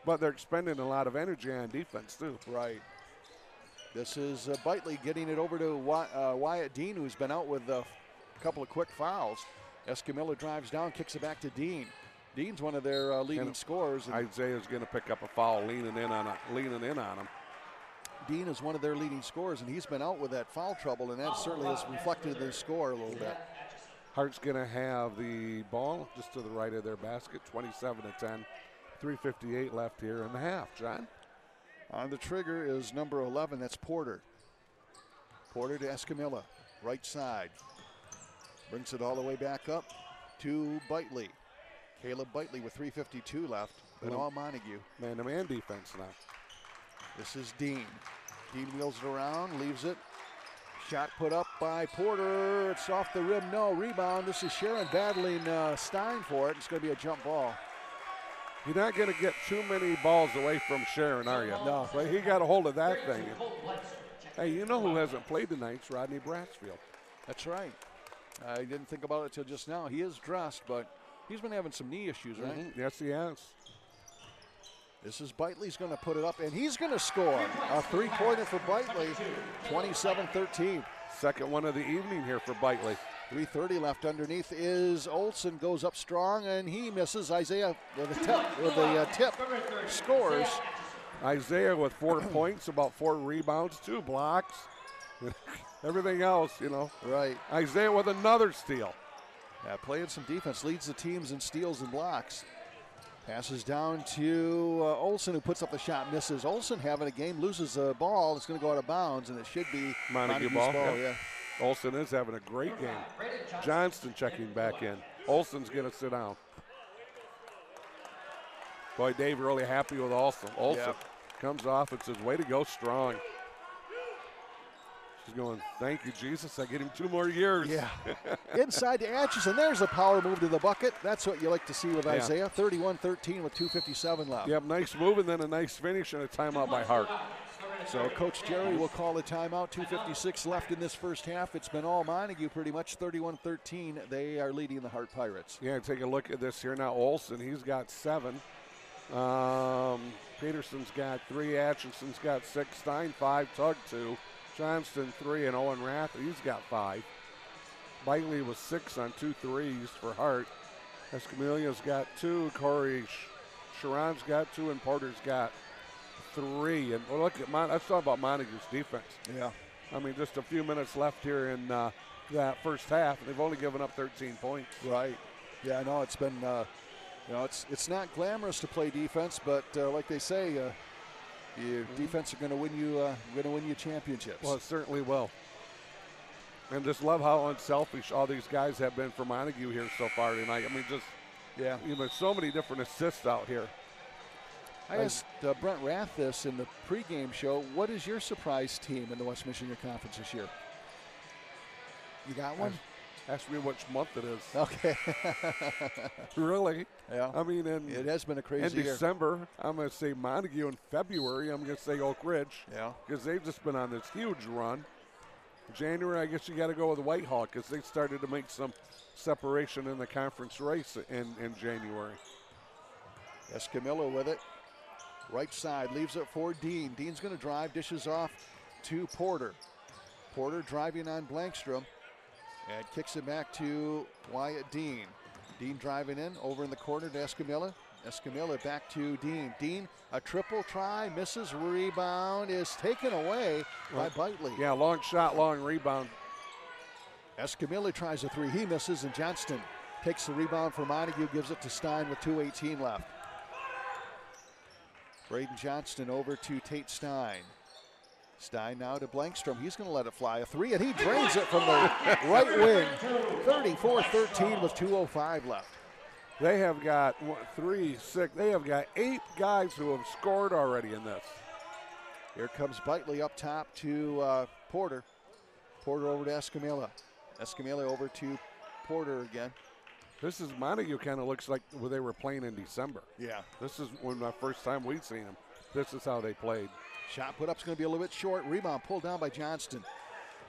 But they're expending a lot of energy on defense, too. Right. This is Bitely getting it over to Wyatt Dean, who's been out with a couple of quick fouls. Escamilla drives down, kicks it back to Dean. Dean's one of their leading scorers. Isaiah's going to pick up a foul, leaning in on him. Dean is one of their leading scorers, and he's been out with that foul trouble, and that certainly has reflected in their score a little bit. Hart's going to have the ball just to the right of their basket, 27-10. 3:58 left here in the half. John? On the trigger is number 11, that's Porter. Porter to Escamilla, right side. Brings it all the way back up to Bitely. Caleb Bitely with 3:52 left, but all Montague. Man-to-man defense now. This is Dean. Dean wheels it around, leaves it. Shot put up by Porter. It's off the rim, no. Rebound. This is Sharon battling Stein for it. It's going to be a jump ball. You're not going to get too many balls away from Sharon, are you? No. But he got a hold of that thing. Hey, you know who hasn't played tonight? It's Rodney Bratsfield. That's right. I didn't think about it till just now. He is dressed, but he's been having some knee issues, right? Mm-hmm. Yes, he has. This is Bitely's going to put it up, and he's going to score. A three-pointer for Bitely, 27-13. Second one of the evening here for Bitely. 3:30 left underneath is Olsen, goes up strong, and he misses. Isaiah with a tip scores. Isaiah with 4 points, about 4 rebounds, 2 blocks. Everything else, Right. Isaiah with another steal. Playing some defense, leads the teams in steals and blocks. Passes down to Olsen, who puts up the shot, misses. Olsen having a game, loses the ball. It's going to go out of bounds, and it should be Montague's ball. Yep. Yeah. Olsen is having a great game. Johnston checking back in. Olsen's going to sit down. Boy, Dave really happy with Olsen. Olsen comes off and says, way to go, strong. She's going, thank you, Jesus. I get him 2 more years. Yeah. Inside to Atchison. There's a power move to the bucket. That's what you like to see with Isaiah. 31-13 with 2:57 left. Yep, nice move and then a nice finish and a timeout by Hart. So Coach Jerry will call a timeout. 2:56 left in this first half. It's been all Montague pretty much. 31-13. They are leading the Hart Pirates. Yeah, take a look at this here now. Olsen, he's got 7. Peterson's got 3. Atchison's got 6. Stein 5. Tug 2. Johnston 3, and Owen Rath, he's got 5. Biley was 6 on 2 threes for Hart. Escamilla's got 2. Corey Sharon's got 2, and Porter's got 3. And look at let's talk about Montague's defense. Yeah. I mean, just a few minutes left here in that first half, and they've only given up 13 points. Right. Yeah, I know it's been, it's not glamorous to play defense, but like they say, your defense are going to win you championships. Well, it certainly will. And just love how unselfish all these guys have been for Montague here so far tonight. I mean, there's so many different assists out here. I asked Brent Rath this in the pregame show. What is your surprise team in the West Michigan Conference this year? You got one? Ask me which month it is. Okay. Really? Yeah. I mean, it has been a crazy year. In December, I'm going to say Montague. In February, I'm going to say Oak Ridge. Yeah. Because they've just been on this huge run. January, I guess you got to go with Whitehall because they started to make some separation in the conference race in January. Escamilla with it. Right side, leaves it for Dean. Dean's going to drive, dishes off to Porter. Porter driving on Blankstrom. And kicks it back to Wyatt Dean. Dean driving in, over in the corner to Escamilla. Escamilla back to Dean. Dean, a triple try, misses, rebound is taken away by Bitely. Yeah, long shot, long rebound. Escamilla tries a 3, he misses, and Johnston takes the rebound for Montague, gives it to Stein with 2:18 left. Braden Johnston over to Tate Stein. Stein now to Blankstrom. He's going to let it fly. A 3, and he drains it from the right wing. 34-13 with 2:05 left. They have got 3, 6. They have got 8 guys who have scored already in this. Here comes Bitely up top to Porter. Porter over to Escamilla. Escamilla over to Porter again. This is Montague kind of looks like where they were playing in December. Yeah. This is when the first time we've seen them. This is how they played. Shot put up's going to be a little bit short. Rebound pulled down by Johnston.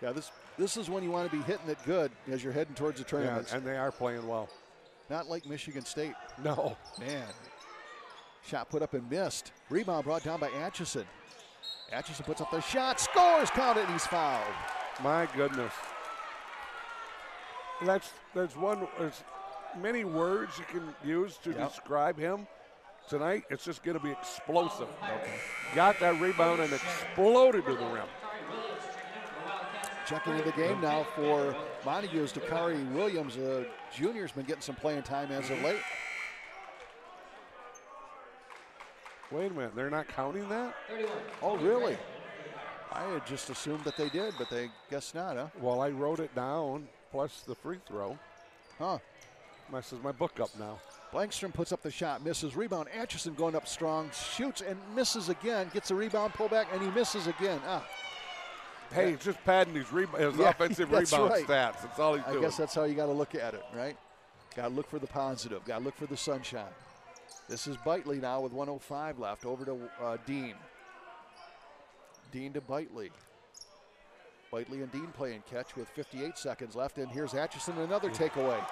Yeah, this is when you want to be hitting it good as you're heading towards the tournament. Yeah, and they are playing well. Not like Michigan State. No. Man. Shot put up and missed. Rebound brought down by Atchison. Atchison puts up the shot, scores, count it, and he's fouled. My goodness. There's many words you can use to describe him. Tonight, it's just going to be explosive. Okay. Got that rebound and exploded to the rim. Checking in the game now for Montague is Dakari Williams. Junior's been getting some playing time as of late. Wait a minute, they're not counting that? Oh, really? I had just assumed that they did, but they guess not, huh? Well, I wrote it down, plus the free throw. Huh. Messes my book up now. Blankstrom puts up the shot, misses. Rebound. Atchison going up strong, shoots and misses again. Gets a rebound, pull back, and he misses again. Hey, he's just padding his offensive rebound stats. That's all he's doing. I guess that's how you got to look at it, right? Got to look for the positive. Got to look for the sunshine. This is Bitely now with 1:05 left. Over to Dean. Dean to Bitely. Bitely and Dean playing catch with 58 seconds left. And here's Atchison, another takeaway.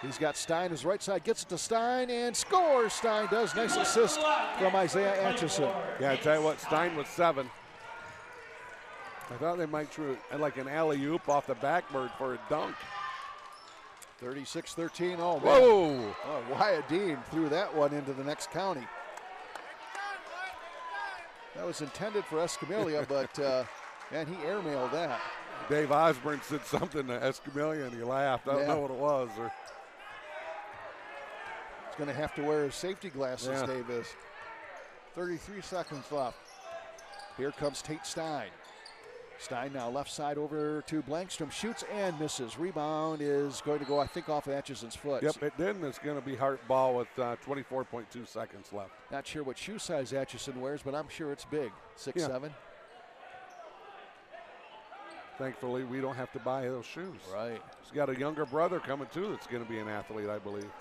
He's got Stein his right side, gets it to Stein and scores. Stein does. Nice assist from Isaiah Atchison. Yeah, I tell you what, Stein was 7. I thought they might try like an alley-oop off the backboard for a dunk. 36-13. Oh, man. Whoa! Oh, Wyatt Dean threw that one into the next county. That was intended for Escamilla, but man, he airmailed that. Dave Osborne said something to Escamilla, and he laughed. I don't know what it was. Or he's going to have to wear his safety glasses, Dave is. 33 seconds left. Here comes Tate Stein. Stein now left side over to Blankstrom. Shoots and misses. Rebound is going to go, I think, off of Atchison's foot. Yep, it did, and it's going to be Hart ball with 24.2 seconds left. Not sure what shoe size Atchison wears, but I'm sure it's big. 6'7". Thankfully, we don't have to buy those shoes. Right. He's got a younger brother coming, too, that's going to be an athlete, I believe.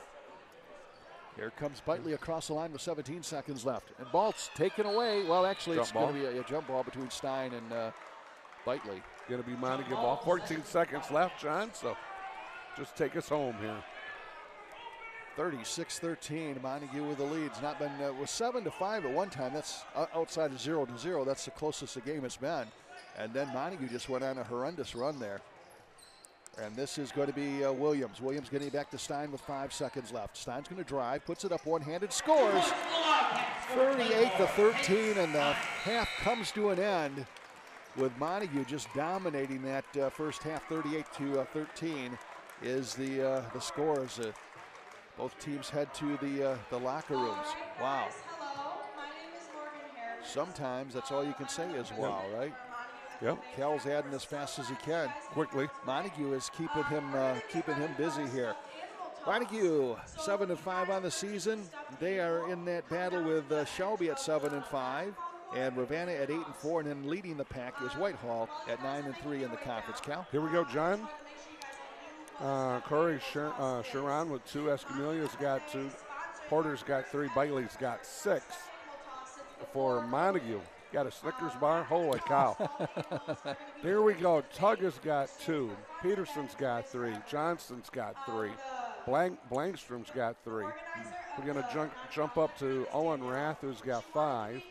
Here comes Bitely across the line with 17 seconds left. And ball's taken away. Well, actually, it's going to be a jump ball between Stein and Bitely. Going to be Montague ball. 14 seconds left, John, so just take us home here. 36-13, Montague with the lead. It's not been, was 7-5 at one time. That's outside of 0-0. That's the closest the game has been. And then Montague just went on a horrendous run there. And this is going to be Williams. Williams getting back to Stein with 5 seconds left. Stein's going to drive, puts it up one-handed, scores. 38-13, and the half comes to an end with Montague just dominating that first half. 38-13 is the score as both teams head to the locker rooms. Wow. Sometimes that's all you can say is wow, right? Yep. Cal's adding as fast as he can. Quickly. Montague is keeping him busy here. Montague 7-5 on the season. They are in that battle with Shelby at 7-5, and Ravenna at 8-4, and then leading the pack is Whitehall at 9-3 in the conference. Cal. Here we go, John. Corey Sharon with 2. Escamilla's got 2. Porter's got 3. Bailey's got 6. For Montague. Got a Snickers bar? Holy cow. There we go. Tugg has got 2. Peterson's got 3. Johnston's got 3. Blankstrom's got 3. We're going to jump up to Owen Rath, who's got 5.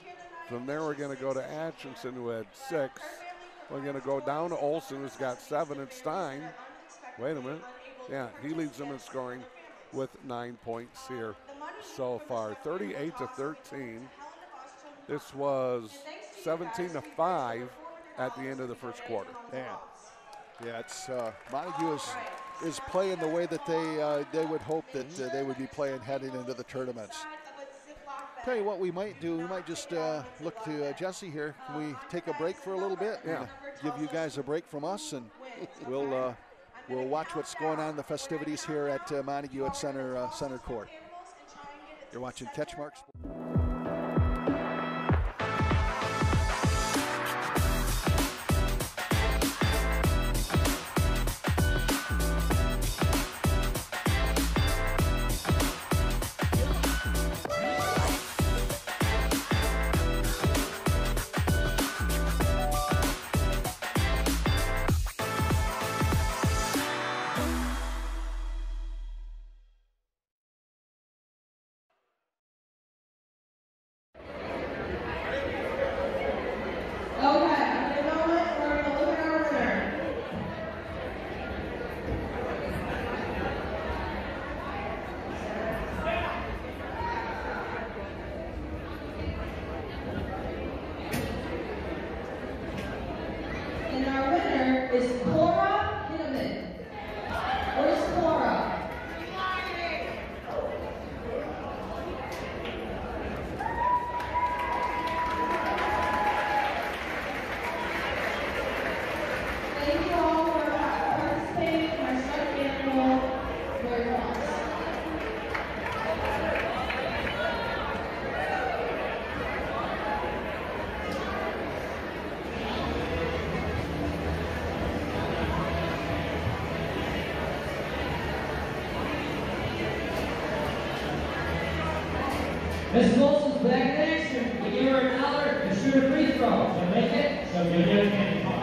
From there, we're going to go to Atchison, who had 6. We're going to go down to Olson, who's got 7. And Stein, wait a minute. Yeah, he leads them in scoring with 9 points here so far. 38-13. This was 17-5 at the end of the first quarter. Yeah, it's Montague is playing the way that they would hope that they would be playing heading into the tournaments. Tell you what we might do. We might just look to Jesse here. Can we take a break for a little bit? Yeah. Give you guys a break from us, and we'll watch what's going on in the festivities here at Montague at center court. You're watching CatchMark. Miss Wilson's back next. We give her an hour and shoot a free throw. She'll make it, so give you a candy bar.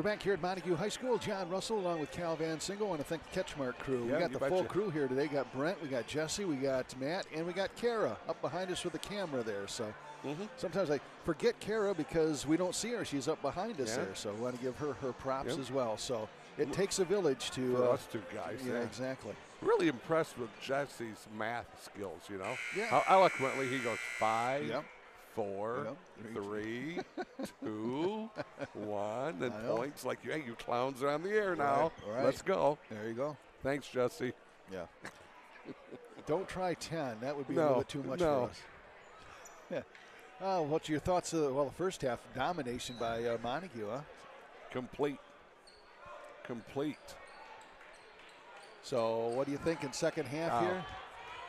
We're back here at Montague High School. John Russell along with Cal Van Single. I want to thank the CatchMark crew. Yeah, we got you the full betcha. crew here today. We got Brent, we got Jesse, we got Matt, and we got Kara up behind us with the camera there. So sometimes I forget Kara because we don't see her. She's up behind us there. So we want to give her props as well. So it takes a village to for us two guys. Yeah, exactly. Really impressed with Jesse's math skills, you know. Yeah. How eloquently he goes 5, Yep. 4, Yep. 3, 2, 1, and I know. points like, hey, you clowns are on the air now. Right. Let's go. There you go. Thanks, Jesse. Yeah. Don't try 10. That would be a No, little bit too much no. for us. Yeah. What's your thoughts? The first half domination by Montague, huh? Complete. So what do you think in second half here?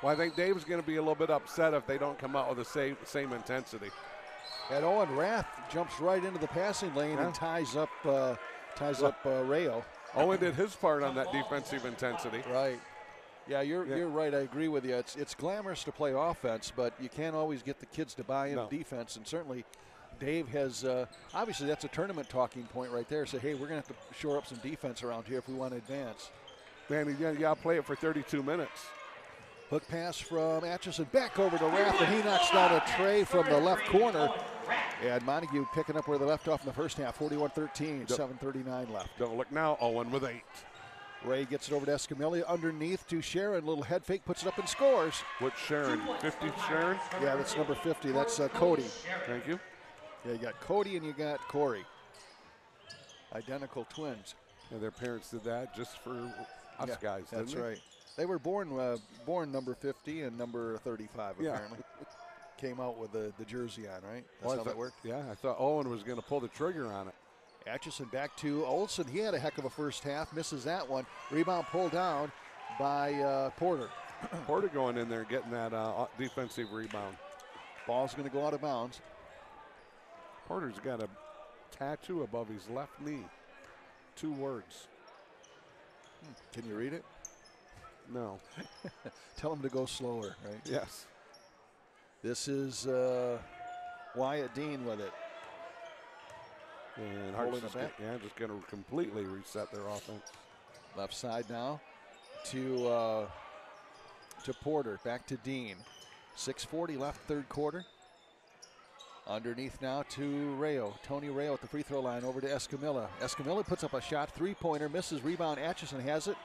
Well, I think Dave's going to be a little bit upset if they don't come out with the same intensity. And Owen Rath jumps right into the passing lane and ties up Rayo. Owen did his part on that defensive intensity. Right. Yeah, you're right. I agree with you. It's glamorous to play offense, but you can't always get the kids to buy into defense. And certainly, Dave has obviously that's a tournament talking point right there. Say, hey, we're going to have to shore up some defense around here if we want to advance. Man, you got to play it for 32 minutes. Hook pass from Atchison back over to Rath, and he knocks down a tray from the left corner. And Montague picking up where they left off in the first half, 41-13, 7:39 left. Don't look now, Owen with 8. Ray gets it over to Escamilla, underneath to Sharon. Little head fake, puts it up and scores. What's Sharon? 50 Sharon? Yeah, that's number 50. That's Cody. Thank you. Yeah, you got Cody and you got Corey. Identical twins. Yeah, their parents did that just for us guys, didn't That's they? right. They were born number 50 and number 35, apparently. Came out with the jersey on, right? That's how that worked? Yeah, I thought Owen was going to pull the trigger on it. Atchison back to Olson. He had a heck of a first half. Misses that one. Rebound pulled down by Porter. Porter going in there getting that defensive rebound. Ball's going to go out of bounds. Porter's got a tattoo above his left knee. 2 words. Can you read it? No. Tell him to go slower, right? Yes. This is Wyatt Dean with it. And Holding Hart's it back. just going to completely reset their offense. Left side now to Porter. Back to Dean. 6:40 left, third quarter. Underneath now to Rayo. Tony Rayo at the free throw line over to Escamilla. Escamilla puts up a shot, three-pointer, misses, rebound. Atchison has it,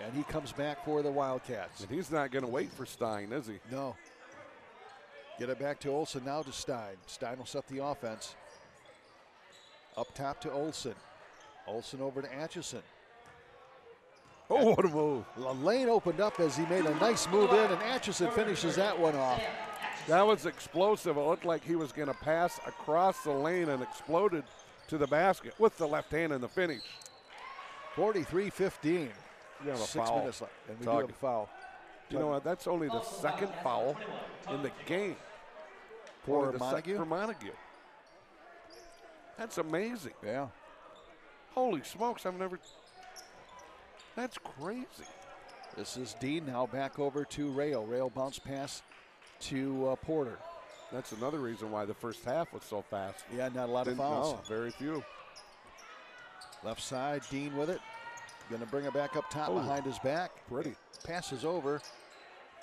and he comes back for the Wildcats. And he's not going to wait for Stein, is he? No. Get it back to Olson, now to Stein. Stein will set the offense. Up top to Olson. Olson over to Atchison. Oh, what a move. The lane opened up as he made a nice move in, and Atchison finishes that one off. That was explosive. It looked like he was going to pass across the lane and exploded to the basket with the left hand in the finish. 43-15. You have a 6 foul. minutes left, and we do have a foul. You know what? That's only the second foul in the game. For Only the Montague? For Montague. That's amazing. Yeah. Holy smokes, I've never... That's crazy. This is Dean now back over to Rayo. Rayo bounce pass to Porter. That's another reason why the first half was so fast. Yeah, not a lot of fouls. No, very few. Left side, Dean with it. Going to bring it back up top behind his back. Pretty. Passes over.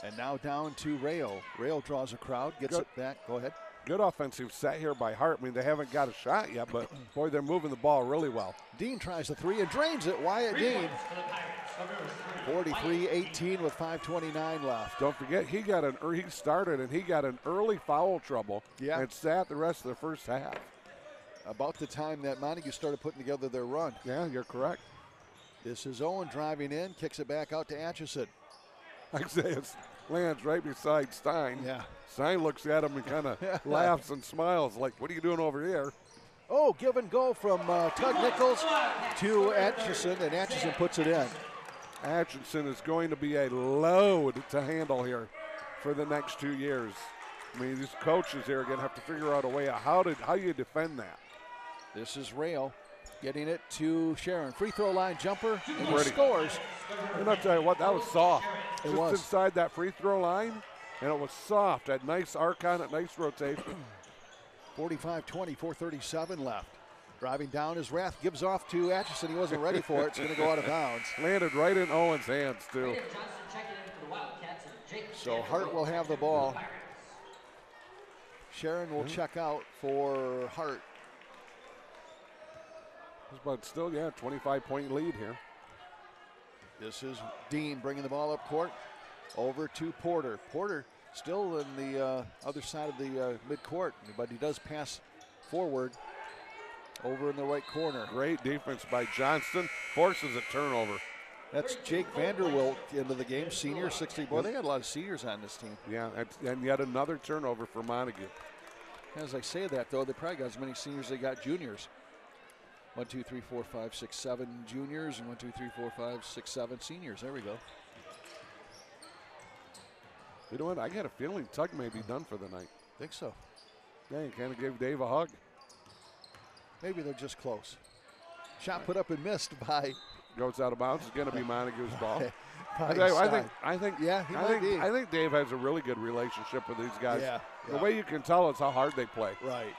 And now down to Rayo. Rayo draws a crowd, gets it back. Go ahead. Good offensive set here by Hart. I mean, they haven't got a shot yet, but boy, they're moving the ball really well. Dean tries the three and drains it. Wyatt Dean. 43-18 with 5:29 left. Don't forget, he started and he got an early foul trouble. Yeah. And sat the rest of the first half. About the time that Montague started putting together their run. Yeah, you're correct. This is Owen driving in, kicks it back out to Atchison. Like I say, it lands right beside Stein. Yeah. Stein looks at him and kind of laughs and smiles like, what are you doing over here? Oh, give and go from Tug Nichols to Atchison, and Atchison puts it in. Atchison is going to be a load to handle here for the next 2 years. I mean, these coaches here are going to have to figure out a way of how you defend that. This is Rayo getting it to Sharon. Free throw line jumper, and he Ready. scores. And I'll tell you what, that was soft. It Just was. inside that free throw line, and it was soft. Had nice arc on it, nice rotation. 45-20, 4:37 left. Driving down is Rath, gives off to Atchison. He wasn't ready for it. It's going to go out of bounds. Landed right in Owen's hands, too. Johnson checking in for the Wildcats and Jake. So Hart will have the ball. Sharon will check out for Hart. But still, 25-point lead here. This is Dean bringing the ball up court. Over to Porter. Porter still in the other side of the midcourt, but he does pass forward over in the right corner. Great defense by Johnston. Forces a turnover. That's Jake Vanderwilt into the game, senior, 60. Boy, they got a lot of seniors on this team. Yeah, and yet another turnover for Montague. As I say that, though, they probably got as many seniors as they got juniors. 1, 2, 3, 4, 5, 6, 7 juniors, and 1, 2, 3, 4, 5, 6, 7 seniors. There we go. You know what? I got a feeling Tug may be done for the night. Think so. Yeah, he kind of gave Dave a hug. Maybe they're just close. Shot put up and missed by. Goes out of bounds. It's going to be Montague's ball. I think Dave has a really good relationship with these guys. Yeah. The way you can tell is how hard they play. Right.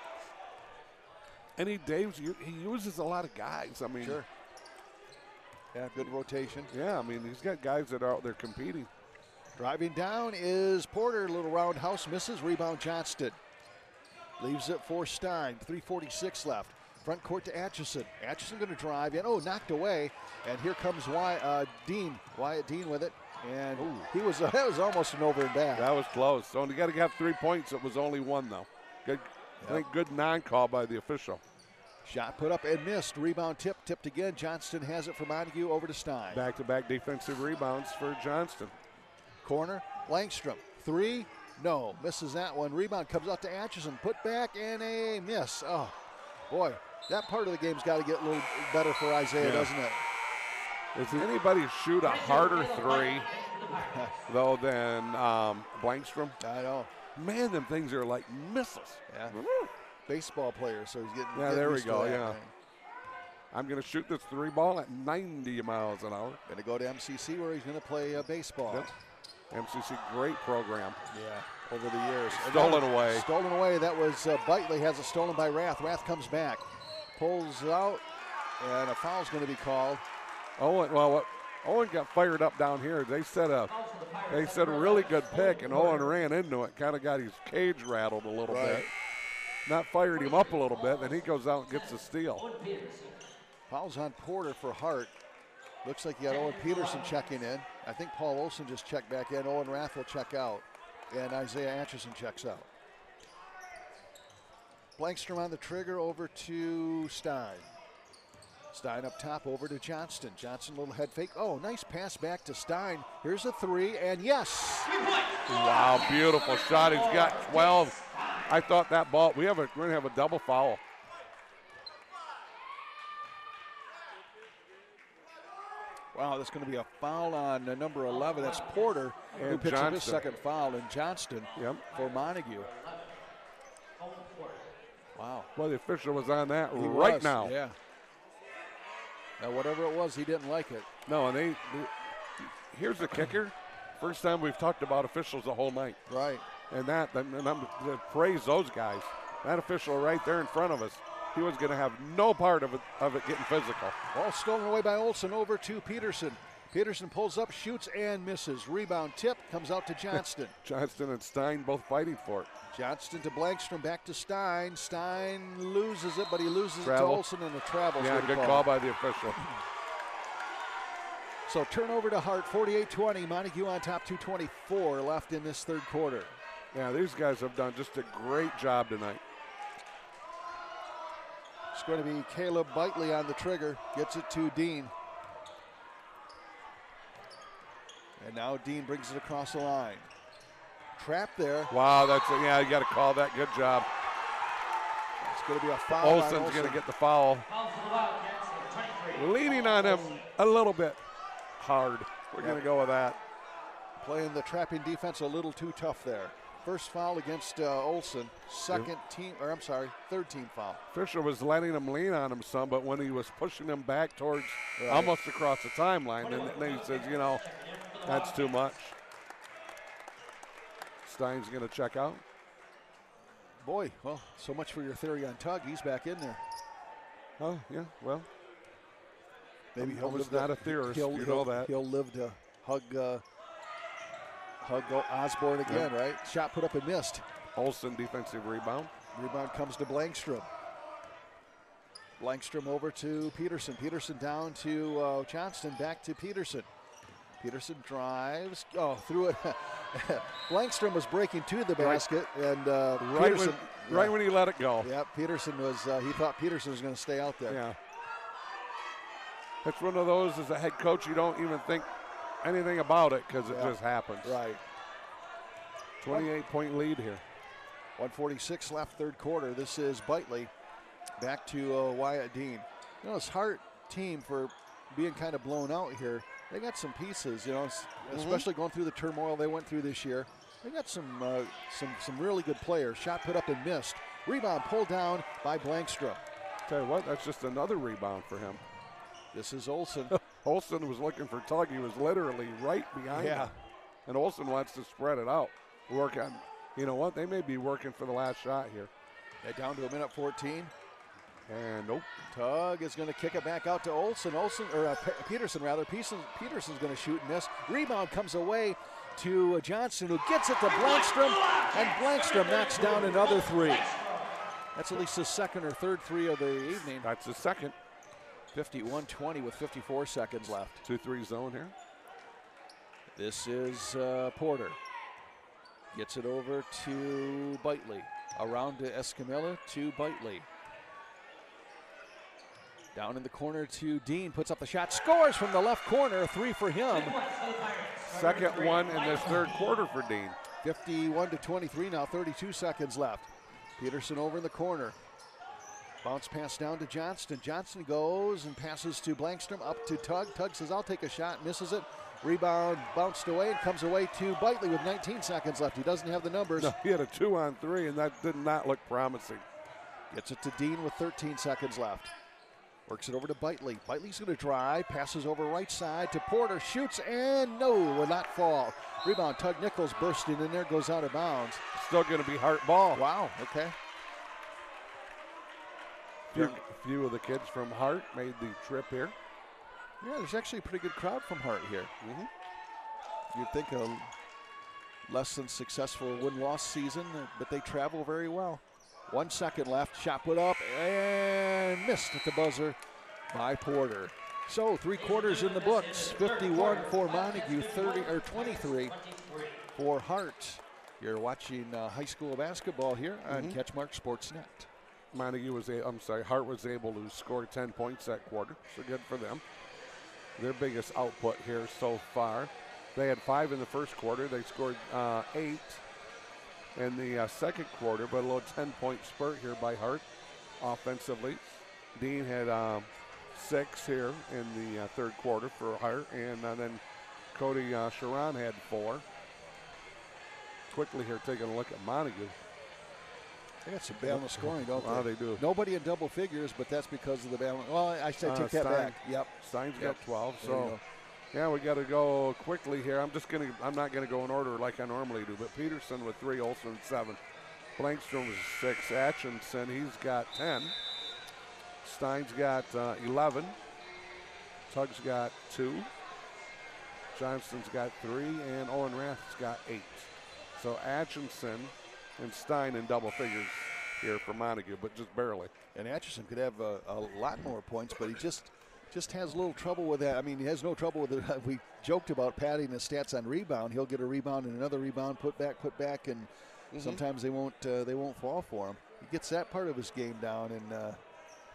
And he uses a lot of guys. I mean, sure. Yeah, good rotation. Yeah, I mean, he's got guys that are out there competing. Driving down is Porter. Little roundhouse misses. Rebound Johnston. Leaves it for Stein. 3:46 left. Front court to Atchison. Atchison going to drive in. Oh, knocked away. And here comes Dean. Wyatt Dean with it. And that was almost an over and back. That was close. So you got to have 3 points. It was only one, though. Good. Yep. I think good non-call by the official. Shot put up and missed. Rebound tipped again. Johnston has it for Montague over to Stein. Back-to-back defensive rebounds for Johnston. Corner, Langstrom. 3, no. Misses that one. Rebound comes out to Atchison. Put back and a miss. Oh, boy. That part of the game's got to get a little better for Isaiah, doesn't it? Does anybody shoot a harder 3, though, than Blankstrom? I know. Man, them things are like missiles. Yeah. Baseball player, so he's getting. Yeah, there we go. Yeah. I'm going to shoot this 3 ball at 90 miles an hour. Going to go to MCC where he's going to play baseball. Yep. MCC, great program. Yeah, over the years. Stolen away. Stolen away. That was Bitely has it stolen by Rath. Rath comes back, pulls out, and a foul's going to be called. Owen got fired up down here. They set a really good pick, and Owen ran into it. Kind of got his cage rattled a little bit. Not fired him up a little bit, then he goes out and gets the steal. Foul's on Porter for Hart. Looks like you got Owen Peterson checking in. I think Paul Olson just checked back in. Owen Rath will check out. And Isaiah Atchison checks out. Blankstrom on the trigger over to Stein. Stein up top over to Johnston. Johnston, little head fake. Oh, nice pass back to Stein. Here's a 3, and yes! Wow, beautiful shot. He's got 12. I thought that ball, we're going to have a double foul. Wow, that's going to be a foul on number 11. That's Porter, who picks up his second foul, and Johnston for Montague. Wow. Well, the official was on that now. Yeah. Now, whatever it was, he didn't like it. No, and here's the kicker. First time we've talked about officials the whole night. Right. And I'm to praise those guys. That official right there in front of us, he was going to have no part of it getting physical. Ball stolen away by Olson over to Peterson. Peterson pulls up, shoots, and misses. Rebound tip comes out to Johnston. Johnston and Stein both fighting for it. Johnston to Blankstrom, back to Stein. Stein loses it, but he loses it to Olson, and the travel. Yeah, good call by the official. So turnover to Hart, 48-20. Montague on top, 2:24 left in this third quarter. Yeah, these guys have done just a great job tonight. It's going to be Caleb Bitely on the trigger. Gets it to Dean. And now Dean brings it across the line. Trap there. Wow, you got to call that. Good job. It's going to be a foul. Olsen's going to get the foul. Leaning on him a little bit hard. We're going to go with that. Playing the trapping defense a little too tough there. First foul against Olson. Third team foul. Fisher was letting him lean on him some, but when he was pushing him back towards almost across the timeline, then he says, that's too much. Stein's going to check out. Boy, well, so much for your theory on Tug. He's back in there. Oh, yeah, well. Maybe I was not a theorist, you know that. He'll live to hug Osborne again, right? Shot put up and missed. Olsen defensive rebound. Rebound comes to Blankstrom. Blankstrom over to Peterson. Peterson down to Johnston, back to Peterson. Peterson drives. Oh, threw it. Blankstrom was breaking to the basket, and Peterson. Right when he let it go. Yeah, Peterson was, he thought Peterson was going to stay out there. Yeah. It's one of those, as a head coach, you don't even think anything about it because it just happens. Right. 28-point lead here. 1:46 left, third quarter. This is Bitely back to Wyatt Dean. You know, this Hart team, for being kind of blown out here, they got some pieces, you know, especially going through the turmoil they went through this year. They got some really good players. Shot put up and missed. Rebound pulled down by Blankstrom. Tell you what, that's just another rebound for him. This is Olsen. Olsen was looking for Tug. He was literally right behind him. And Olsen wants to spread it out. Work on, you know what, they may be working for the last shot here. They're down to a minute 14. And nope. Tug is going to kick it back out to Peterson rather. Peterson's going to shoot and miss. Rebound comes away to Johnson, who gets it to Blankstrom, and Blankstrom knocks down another three. That's at least his second or third three of the evening. That's his second. 51-20 with 54 seconds left. 2-3 zone here. This is Porter. Gets it over to Bitely. Around to Escamilla to Bitely. Down in the corner to Dean. Puts up the shot. Scores from the left corner. Three for him. Second one in this third quarter for Dean. 51-23 now. 32 seconds left. Peterson over in the corner. Bounce pass down to Johnston. Johnston goes and passes to Blankstrom, up to Tug. Tug says, I'll take a shot, misses it. Rebound bounced away and comes away to Bitely with 19 seconds left. He doesn't have the numbers. No, he had a 2-on-3, and that did not look promising. Gets it to Dean with 13 seconds left. Works it over to Bitely. Bitely's going to drive, passes over right side to Porter, shoots, and no, will not fall. Rebound, Tug Nichols bursting in there, goes out of bounds. Still going to be Hart ball. Wow, okay. Few of the kids from Hart made the trip here. Yeah, there's actually a pretty good crowd from Hart here. You'd think a less than successful win-loss season, but they travel very well. 1 second left, shot put up and missed at the buzzer by Porter. So 3 quarters in the books. 51 for Montague, 23 for Hart. You're watching high school basketball here on CatchMark SportsNet. Hart was able to score 10 points that quarter, so good for them. Their biggest output here so far. They had 5 in the first quarter. They scored 8 in the second quarter, but a little 10-point spurt here by Hart offensively. Dean had 6 here in the third quarter for Hart, and then Cody Sharon had 4. Quickly here, taking a look at Montague. They got some balanced scoring, don't they? Oh, they do. Nobody in double figures, but that's because of the balance. Well, I should take that back. Yep. Stein's got 12. So, yeah, we got to go quickly here. I'm not gonna go in order like I normally do. But Peterson with 3, Olsen 7, Blankstrom was 6, Atchison, he's got 10. Stein's got 11. Tug's got 2. Johnston's got 3, and Owen Rath's got 8. So Atchison and Stein in double figures here for Montague, but just barely. And Atchison could have a lot more points, but he just has a little trouble with that. I mean, he has no trouble with it. We joked about padding his stats on rebound. He'll get a rebound and another rebound, put back, and sometimes they won't fall for him. He gets that part of his game down, and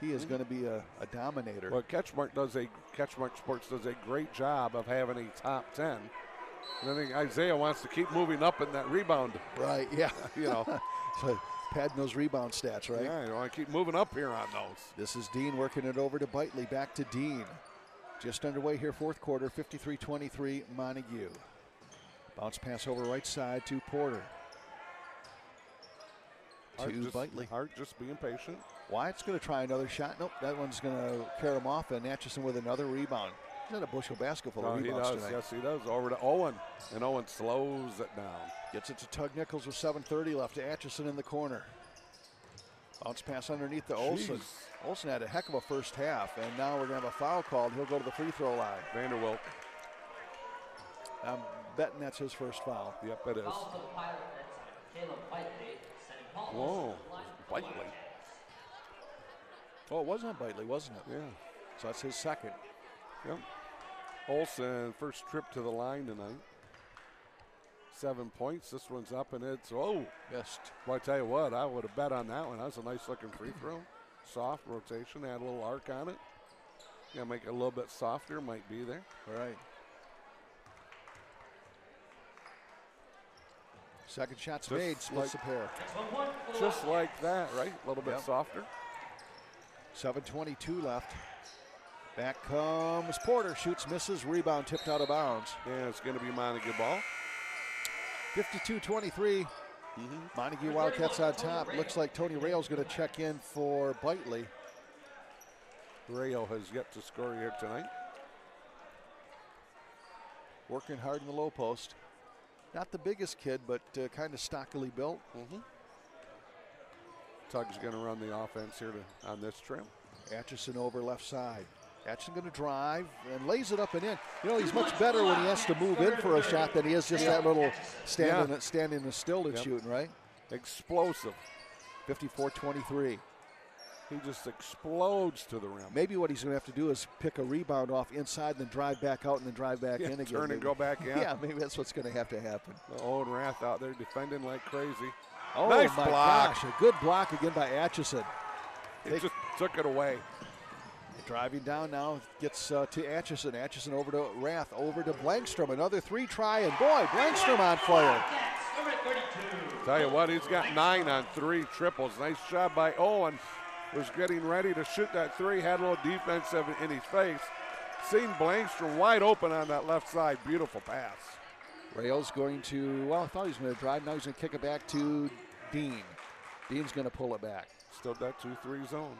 he is going to be a dominator. Well, CatchMark Sports does a great job of having a top 10. And I think Isaiah wants to keep moving up in that rebound. Right, yeah. So padding those rebound stats, right? Yeah, you want to keep moving up here on those. This is Dean working it over to Bitely. Back to Dean. Just underway here, fourth quarter, 53-23 Montague. Bounce pass over right side to Porter. Bitely. Hart just being patient. Wyatt's going to try another shot. Nope, that one's going to carry him off, and Atchison with another rebound. He's got a bushel basket full of rebounds tonight. Yes, he does. Over to Owen, and Owen slows it down. Gets it to Tug Nichols with 7:30 left to Atchison in the corner. Bounce pass underneath to Olsen. Jeez. Olsen had a heck of a first half, and now we're going to have a foul called. He'll go to the free throw line. Vanderwilt. I'm betting that's his first foul. Yep, it is. Whoa, Whiteley. Oh, it was on Bitely, wasn't it? Yeah. So that's his second. Yep. Olsen, first trip to the line tonight. 7 points. This one's up and it's, Missed. Well, I tell you what, I would have bet on that one. That was a nice looking free throw. Soft rotation, add a little arc on it. Yeah, make it a little bit softer, might be there. All right. Second shot's Just made, splits the pair. Just like that, right? A little bit softer. 7:22 left. Back comes Porter, shoots, misses, rebound tipped out of bounds. Yeah, it's going to be Montague ball. 52-23. Montague Wildcats on top. Looks like Tony Rayo's going to check in for Bitely. Rayo has yet to score here tonight. Working hard in the low post. Not the biggest kid, but kind of stockily built. Tug's going to run the offense here on this trim. Atchison over left side. Atchison going to drive and lays it up and in. You know, he's much better when he has to move in for a shot than he is just that little standing still and shooting, right? Explosive. 54-23. He just explodes to the rim. Maybe what he's going to have to do is pick a rebound off inside and then drive back out and then drive back in again. Turn and go back in. Yeah, maybe that's what's going to have to happen. Owen Rath out there defending like crazy. Oh, nice my block. gosh, a good block again by Atchison. He just took it away. Driving down now, gets to Atchison. Atchison over to Rath, over to Blankstrom. Another three try, and boy, Blankstrom on fire. Tell you what, he's got 9 on 3 triples. Nice job by Owen. Was getting ready to shoot that three, had a little defensive in his face. Seen Blankstrom wide open on that left side. Beautiful pass. Rayo's going to, well, I thought he was going to drive. Now he's going to kick it back to Dean. Dean's going to pull it back. Still that 2-3 zone.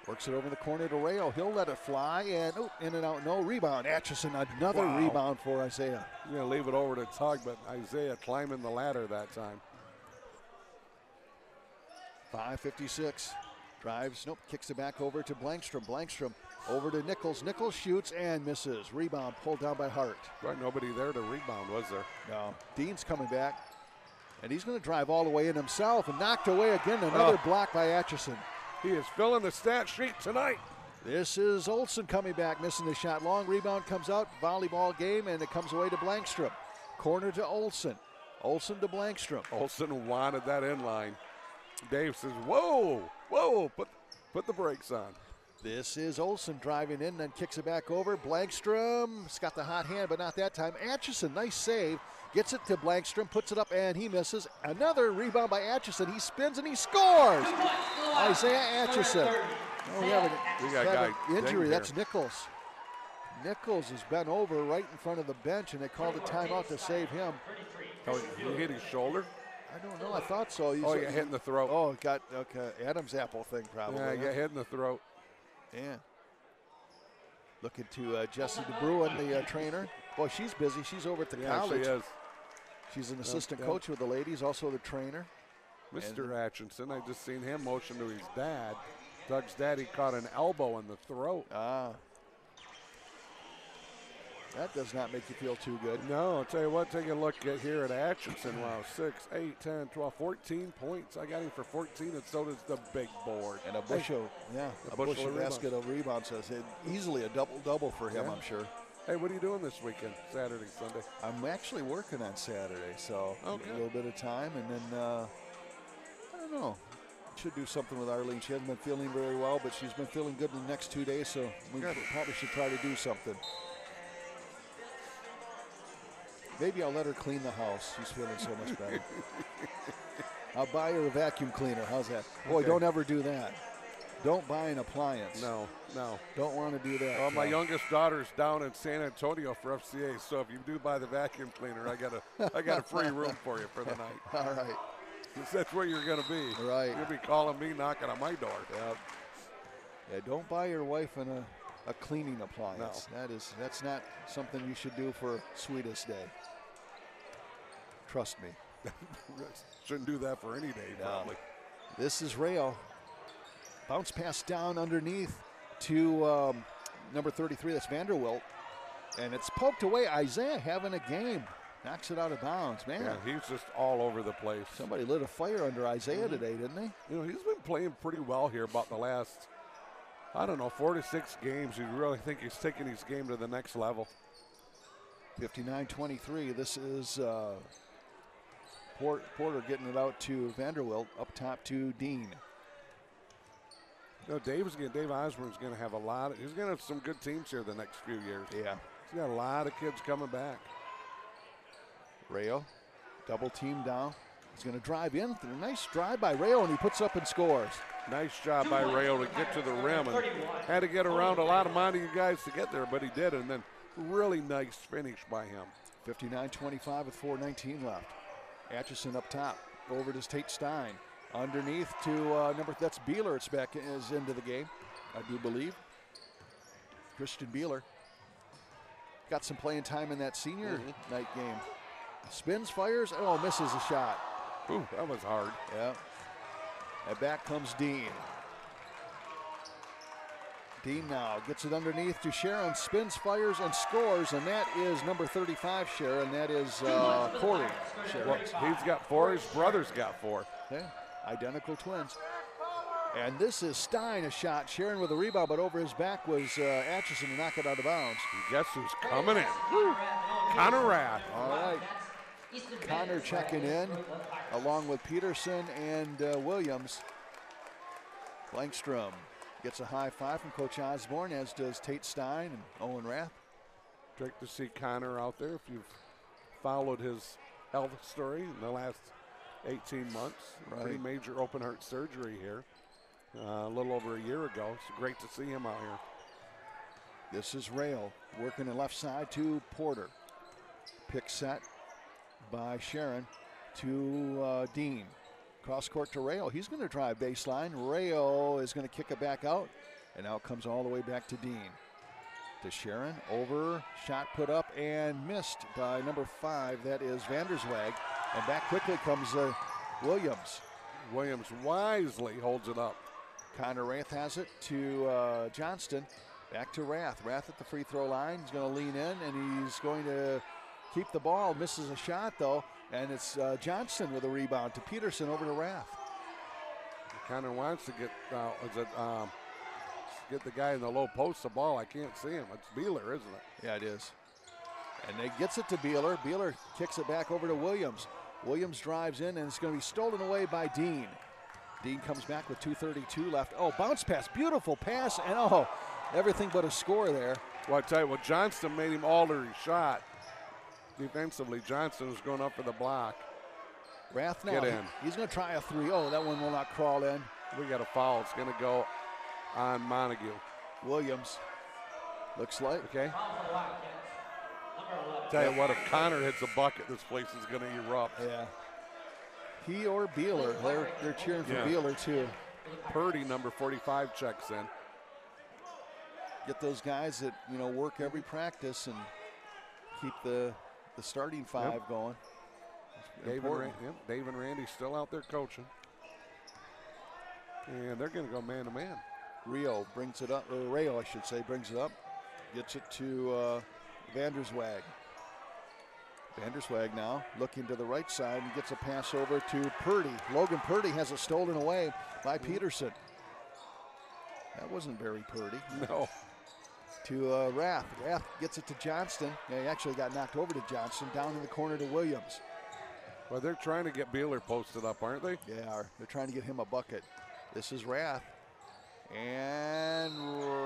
Works it over in the corner to Rayo. He'll let it fly, and in and out, no rebound. Atchison, another rebound for Isaiah. You're going to leave it over to Tug, but Isaiah climbing the ladder that time. 5:56. Drives, kicks it back over to Blankstrom. Blankstrom over to Nichols. Nichols shoots and misses. Rebound pulled down by Hart. Right, nobody there to rebound, was there? No. Dean's coming back, and he's going to drive all the way in himself and knocked away again. Another block by Atchison. He is filling the stat sheet tonight. This is Olsen coming back, missing the shot. Long rebound comes out, volleyball game, and it comes away to Blankstrom. Corner to Olsen. Olsen to Blankstrom. Olsen wanted that in line. Dave says, whoa, put the brakes on. This is Olsen driving in, then kicks it back over. Blankstrom's got the hot hand, but not that time. Atchison, nice save. Gets it to Blankstrom, puts it up, and he misses. Another rebound by Atchison. He spins and he scores. Isaiah Atchison. Oh, we have an injury. That's Nichols. Nichols has been over right in front of the bench, and they called a timeout to save him. Oh, he hit his shoulder? I don't know. I thought so. He got hit in the throat. Oh, got Adam's apple thing probably. Yeah, he got hit in the throat. Yeah. Looking to Jessie DeBruin, the trainer. Boy, she's busy. She's over at the college. She is. She's an assistant coach with the ladies, also the trainer. Mr. Atchison, I just seen him motion to his dad. Doug's daddy caught an elbow in the throat. That does not make you feel too good. No, I'll tell you what, take a look at here at Atchison. Wow, 6, 8, 10, 12, 14 points. I got him for 14, and so does the big board. And a bushel, a bushel basket of rebounds. So it's easily a double-double for him, I'm sure. Hey, what are you doing this weekend, Saturday, Sunday? I'm actually working on Saturday, so a little bit of time, and then, I don't know. Should do something with Arlene. She hasn't been feeling very well, but she's been feeling good in the next 2 days, so we probably should try to do something. Maybe I'll let her clean the house. She's feeling so much better. I'll buy her a vacuum cleaner. How's that? Boy, don't ever do that. Don't buy an appliance. No. Don't want to do that. Well, my youngest daughter's down in San Antonio for FCA, so if you do buy the vacuum cleaner, I got a free room for you for the night. All right. That's where you're going to be. Right. You'll be calling me, knocking on my door. Yep. Yeah, don't buy your wife a cleaning appliance. No. That's not something you should do for Sweetest Day. Trust me. Shouldn't do that for any day, probably. This is Rayo. Bounce pass down underneath to number 33, that's Vanderwilt. And it's poked away. Isaiah having a game. Knocks it out of bounds. Man. Yeah, he's just all over the place. Somebody lit a fire under Isaiah today, didn't they? You know, he's been playing pretty well here about the last, I don't know, 4 to 6 games. You really think he's taking his game to the next level. 59-23. This is Porter getting it out to Vanderwilt. Up top to Dean. You know, Dave Osborne's going to have he's going to have some good teams here the next few years. Yeah. He's got a lot of kids coming back. Rayo, double team down. He's going to drive in. Nice drive by Rayo, and he puts up and scores. Nice job by Rayo to get to the rim, and had to get around a lot of Montague guys to get there, but he did, and then really nice finish by him. 59-25 with 4:19 left. Atchison up top, over to Tate Stein. Underneath to that's Beeler. It's back is into the game, I do believe. Christian Beeler got some playing time in that senior night game. Spins, fires, misses a shot. Ooh, that was hard. Yeah. And back comes Dean. Dean now gets it underneath to Sharon, spins, fires, and scores, and that is number 35, Sharon. That is Corey. Well, he's got 4, his brother's got 4. Yeah, identical twins. And this is Stein, a shot. Sharon with a rebound, but over his back was Atchison to knock it out of bounds. And guess who's coming in? Woo. Connor Rath. All right. Connor checking in, along with Peterson and Williams. Langstrom gets a high five from Coach Osborne, as does Tate Stein and Owen Rath. Great to see Connor out there. If you've followed his health story in the last 18 months, pretty major open heart surgery here a little over a year ago. It's great to see him out here. This is Rail working the left side to Porter. Pick set by Sharon to Dean. Cross court to Rayo. He's going to drive baseline. Rayo is going to kick it back out, and now it comes all the way back to Dean. To Sharon, over, shot put up and missed by number 5. That is Vanderswag. And back quickly comes Williams. Williams wisely holds it up. Connor Rath has it to Johnston. Back to Rath. Rath at the free throw line. He's going to lean in, and he's going to keep the ball. Misses a shot, though. And it's Johnston with a rebound to Peterson, over to Rath. Connor wants to get get the guy in the low post the ball. I can't see him. It's Beeler, isn't it? Yeah, it is. And they gets it to Beeler. Beeler kicks it back over to Williams. Williams drives in, and it's going to be stolen away by Dean. Dean comes back with 2:32 left. Oh, bounce pass. Beautiful pass. And, everything but a score there. Well, I tell you what, Johnston made him alter his shot. Defensively, Johnston was going up for the block. Rath now. He's going to try a 3. Oh, that one will not crawl in. We got a foul. It's going to go on Montague. Williams. Looks like. Okay. Tell you what, if Connor hits a bucket, this place is going to erupt. Yeah. He or Beeler. They're cheering for Beeler, too. Purdy, number 45, checks in. Get those guys that, work every practice and keep the starting 5 going. Dave and Randy still out there coaching. And they're going to go man-to-man. Rayo brings it up. Rayo, I should say, brings it up. Gets it to Vanderswag. Vanderswag now looking to the right side and gets a pass over to Purdy. Logan Purdy has it stolen away by Peterson. That wasn't very Purdy. No. To Rath. Rath gets it to Johnston. Yeah, he actually got knocked over to Johnston. Down in the corner to Williams. Well, they're trying to get Beeler posted up, aren't they? They are. They're trying to get him a bucket. This is Rath. And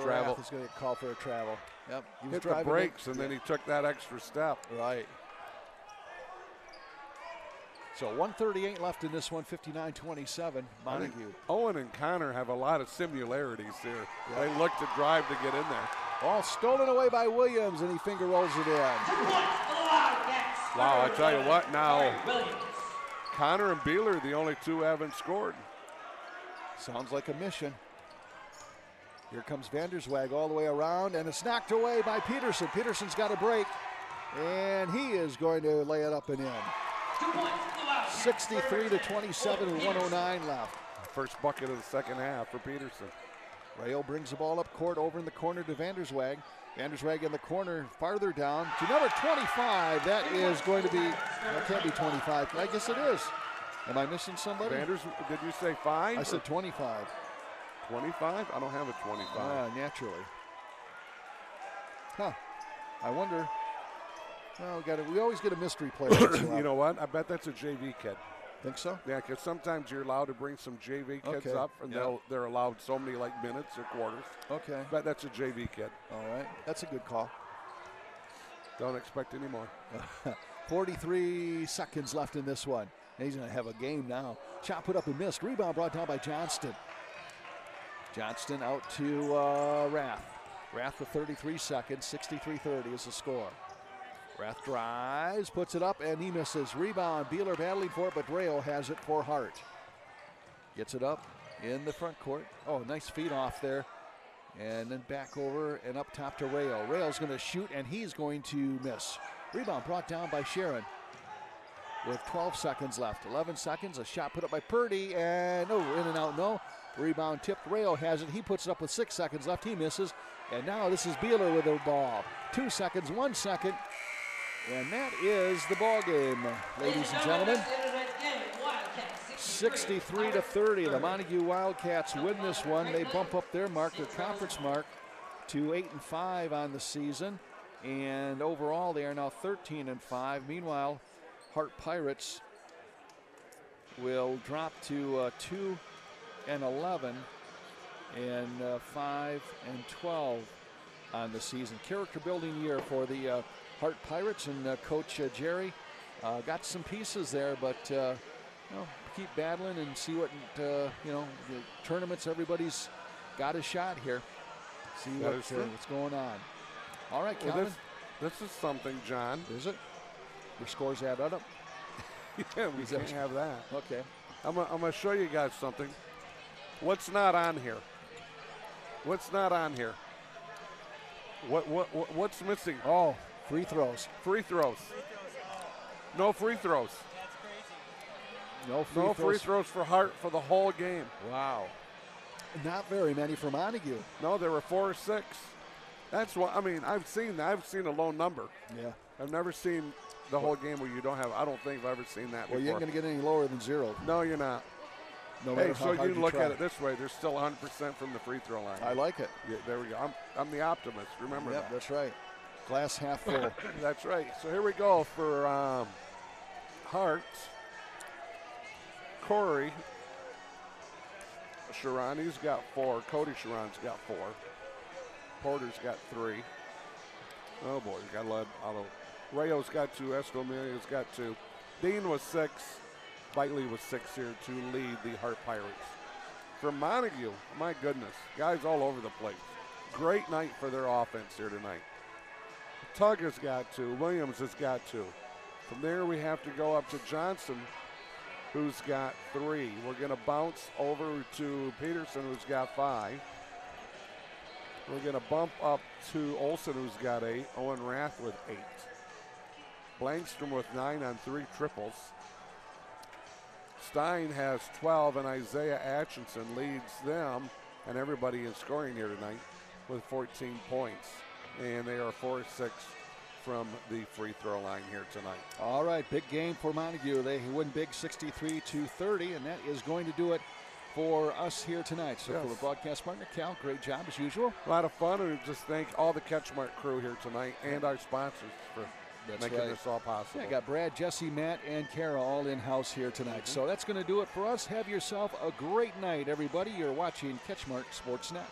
Rath is going to get called for a travel. Yep. He hit the brakes, and then he took that extra step. Right. So 1:38 left in this one, 59-27, Montague. Owen and Connor have a lot of similarities here. Yep. They look to drive to get in there. Ball stolen away by Williams, and he finger rolls it in. Wow, I tell you what, now Connor and Beeler, the only 2 haven't scored. Sounds like a mission. Here comes Vanderswag all the way around, and it's knocked away by Peterson. Peterson's got a break, and he is going to lay it up and in. 63-27 with 109 left. First bucket of the second half for Peterson. Rayo brings the ball up court over in the corner to Vanderswag. Vanderswag in the corner farther down to number 25. That is going to be, that can't be 25. I guess it is. Am I missing somebody? Did you say 5? I said 25. 25? I don't have a 25. Naturally. Huh. I wonder. Well, we always get a mystery player. You know what? I bet that's a JV kid. Think so? Yeah, because sometimes you're allowed to bring some JV kids up, and they're allowed so many like minutes or quarters. Okay. But that's a JV kid. All right. That's a good call. Don't expect any more. 43 seconds left in this one. He's going to have a game now. Shot put up and missed. Rebound brought down by Johnston. Johnston out to Rath. Rath with 33 seconds. 63-30 is the score. Rath drives, puts it up, and he misses. Rebound. Beeler battling for it, but Rayo has it for Hart. Gets it up in the front court. Oh, nice feed off there. And then back over and up top to Rayo. Rayo's going to shoot, and he's going to miss. Rebound brought down by Sharon with 12 seconds left. 11 seconds, a shot put up by Purdy, and in and out, no. Rebound tipped. Rayo has it. He puts it up with 6 seconds left. He misses. And now this is Beeler with the ball. 2 seconds, 1 second. And that is the ball game, ladies and gentlemen. 63-30. The Montague Wildcats win this one. They bump up their conference mark, to 8-5 on the season. And overall, they are now 13-5. Meanwhile, Hart Pirates will drop to 2-11 and 5-12 on the season. Character building year for the Hart Pirates, and Coach Jerry got some pieces there, but keep battling and see what the tournaments. Everybody's got a shot here. See what's going on. All right, Calvin. Well, this is something, John. Is it? Your scores add up? Yeah, we can't have that. Okay. I'm gonna show you guys something. What's not on here? What's not on here? What's missing? Oh, free throws. Free throws. No free throws. That's crazy. No free throws for Hart for the whole game. Wow. Not very many for Montague. No, there were 4 or 6. That's what I mean. I've seen that. I've seen a low number. Yeah. I've never seen the whole game where you don't have. I don't think I've ever seen that before. Well, you ain't going to get any lower than 0. No, you're not. No matter so how hard you look try. at it this way. There's still 100% from the free throw line. I like it. Yeah, there we go. I'm the optimist. Remember that. Yep, that's right. Glass half full. That's right. So here we go for Hart. Corey Sharani's got 4. Cody Sharon's got 4. Porter's got 3. Oh boy, he's got a lot. Rayo's got 2. Escamillo's got 2. Dean was 6. Bitley was 6 here to lead the Hart Pirates. From Montague, my goodness, guys all over the place. Great night for their offense here tonight. Tug has got 2. Williams has got 2. From there, we have to go up to Johnson, who's got 3. We're going to bounce over to Peterson, who's got 5. We're going to bump up to Olson, who's got 8. Owen Rath with 8. Blankstrom with 9 on 3 triples. Stein has 12, and Isaiah Atchison leads them and everybody in scoring here tonight with 14 points. And they are 4-6 from the free throw line here tonight. All right, big game for Montague. They win big 63-30, and that is going to do it for us here tonight. So for the broadcast partner, Cal, great job as usual. A lot of fun, and just thank all the CatchMark crew here tonight and our sponsors for making this all possible. Yeah, got Brad, Jesse, Matt, and Kara all in-house here tonight. So that's going to do it for us. Have yourself a great night, everybody. You're watching CatchMark Sportsnet.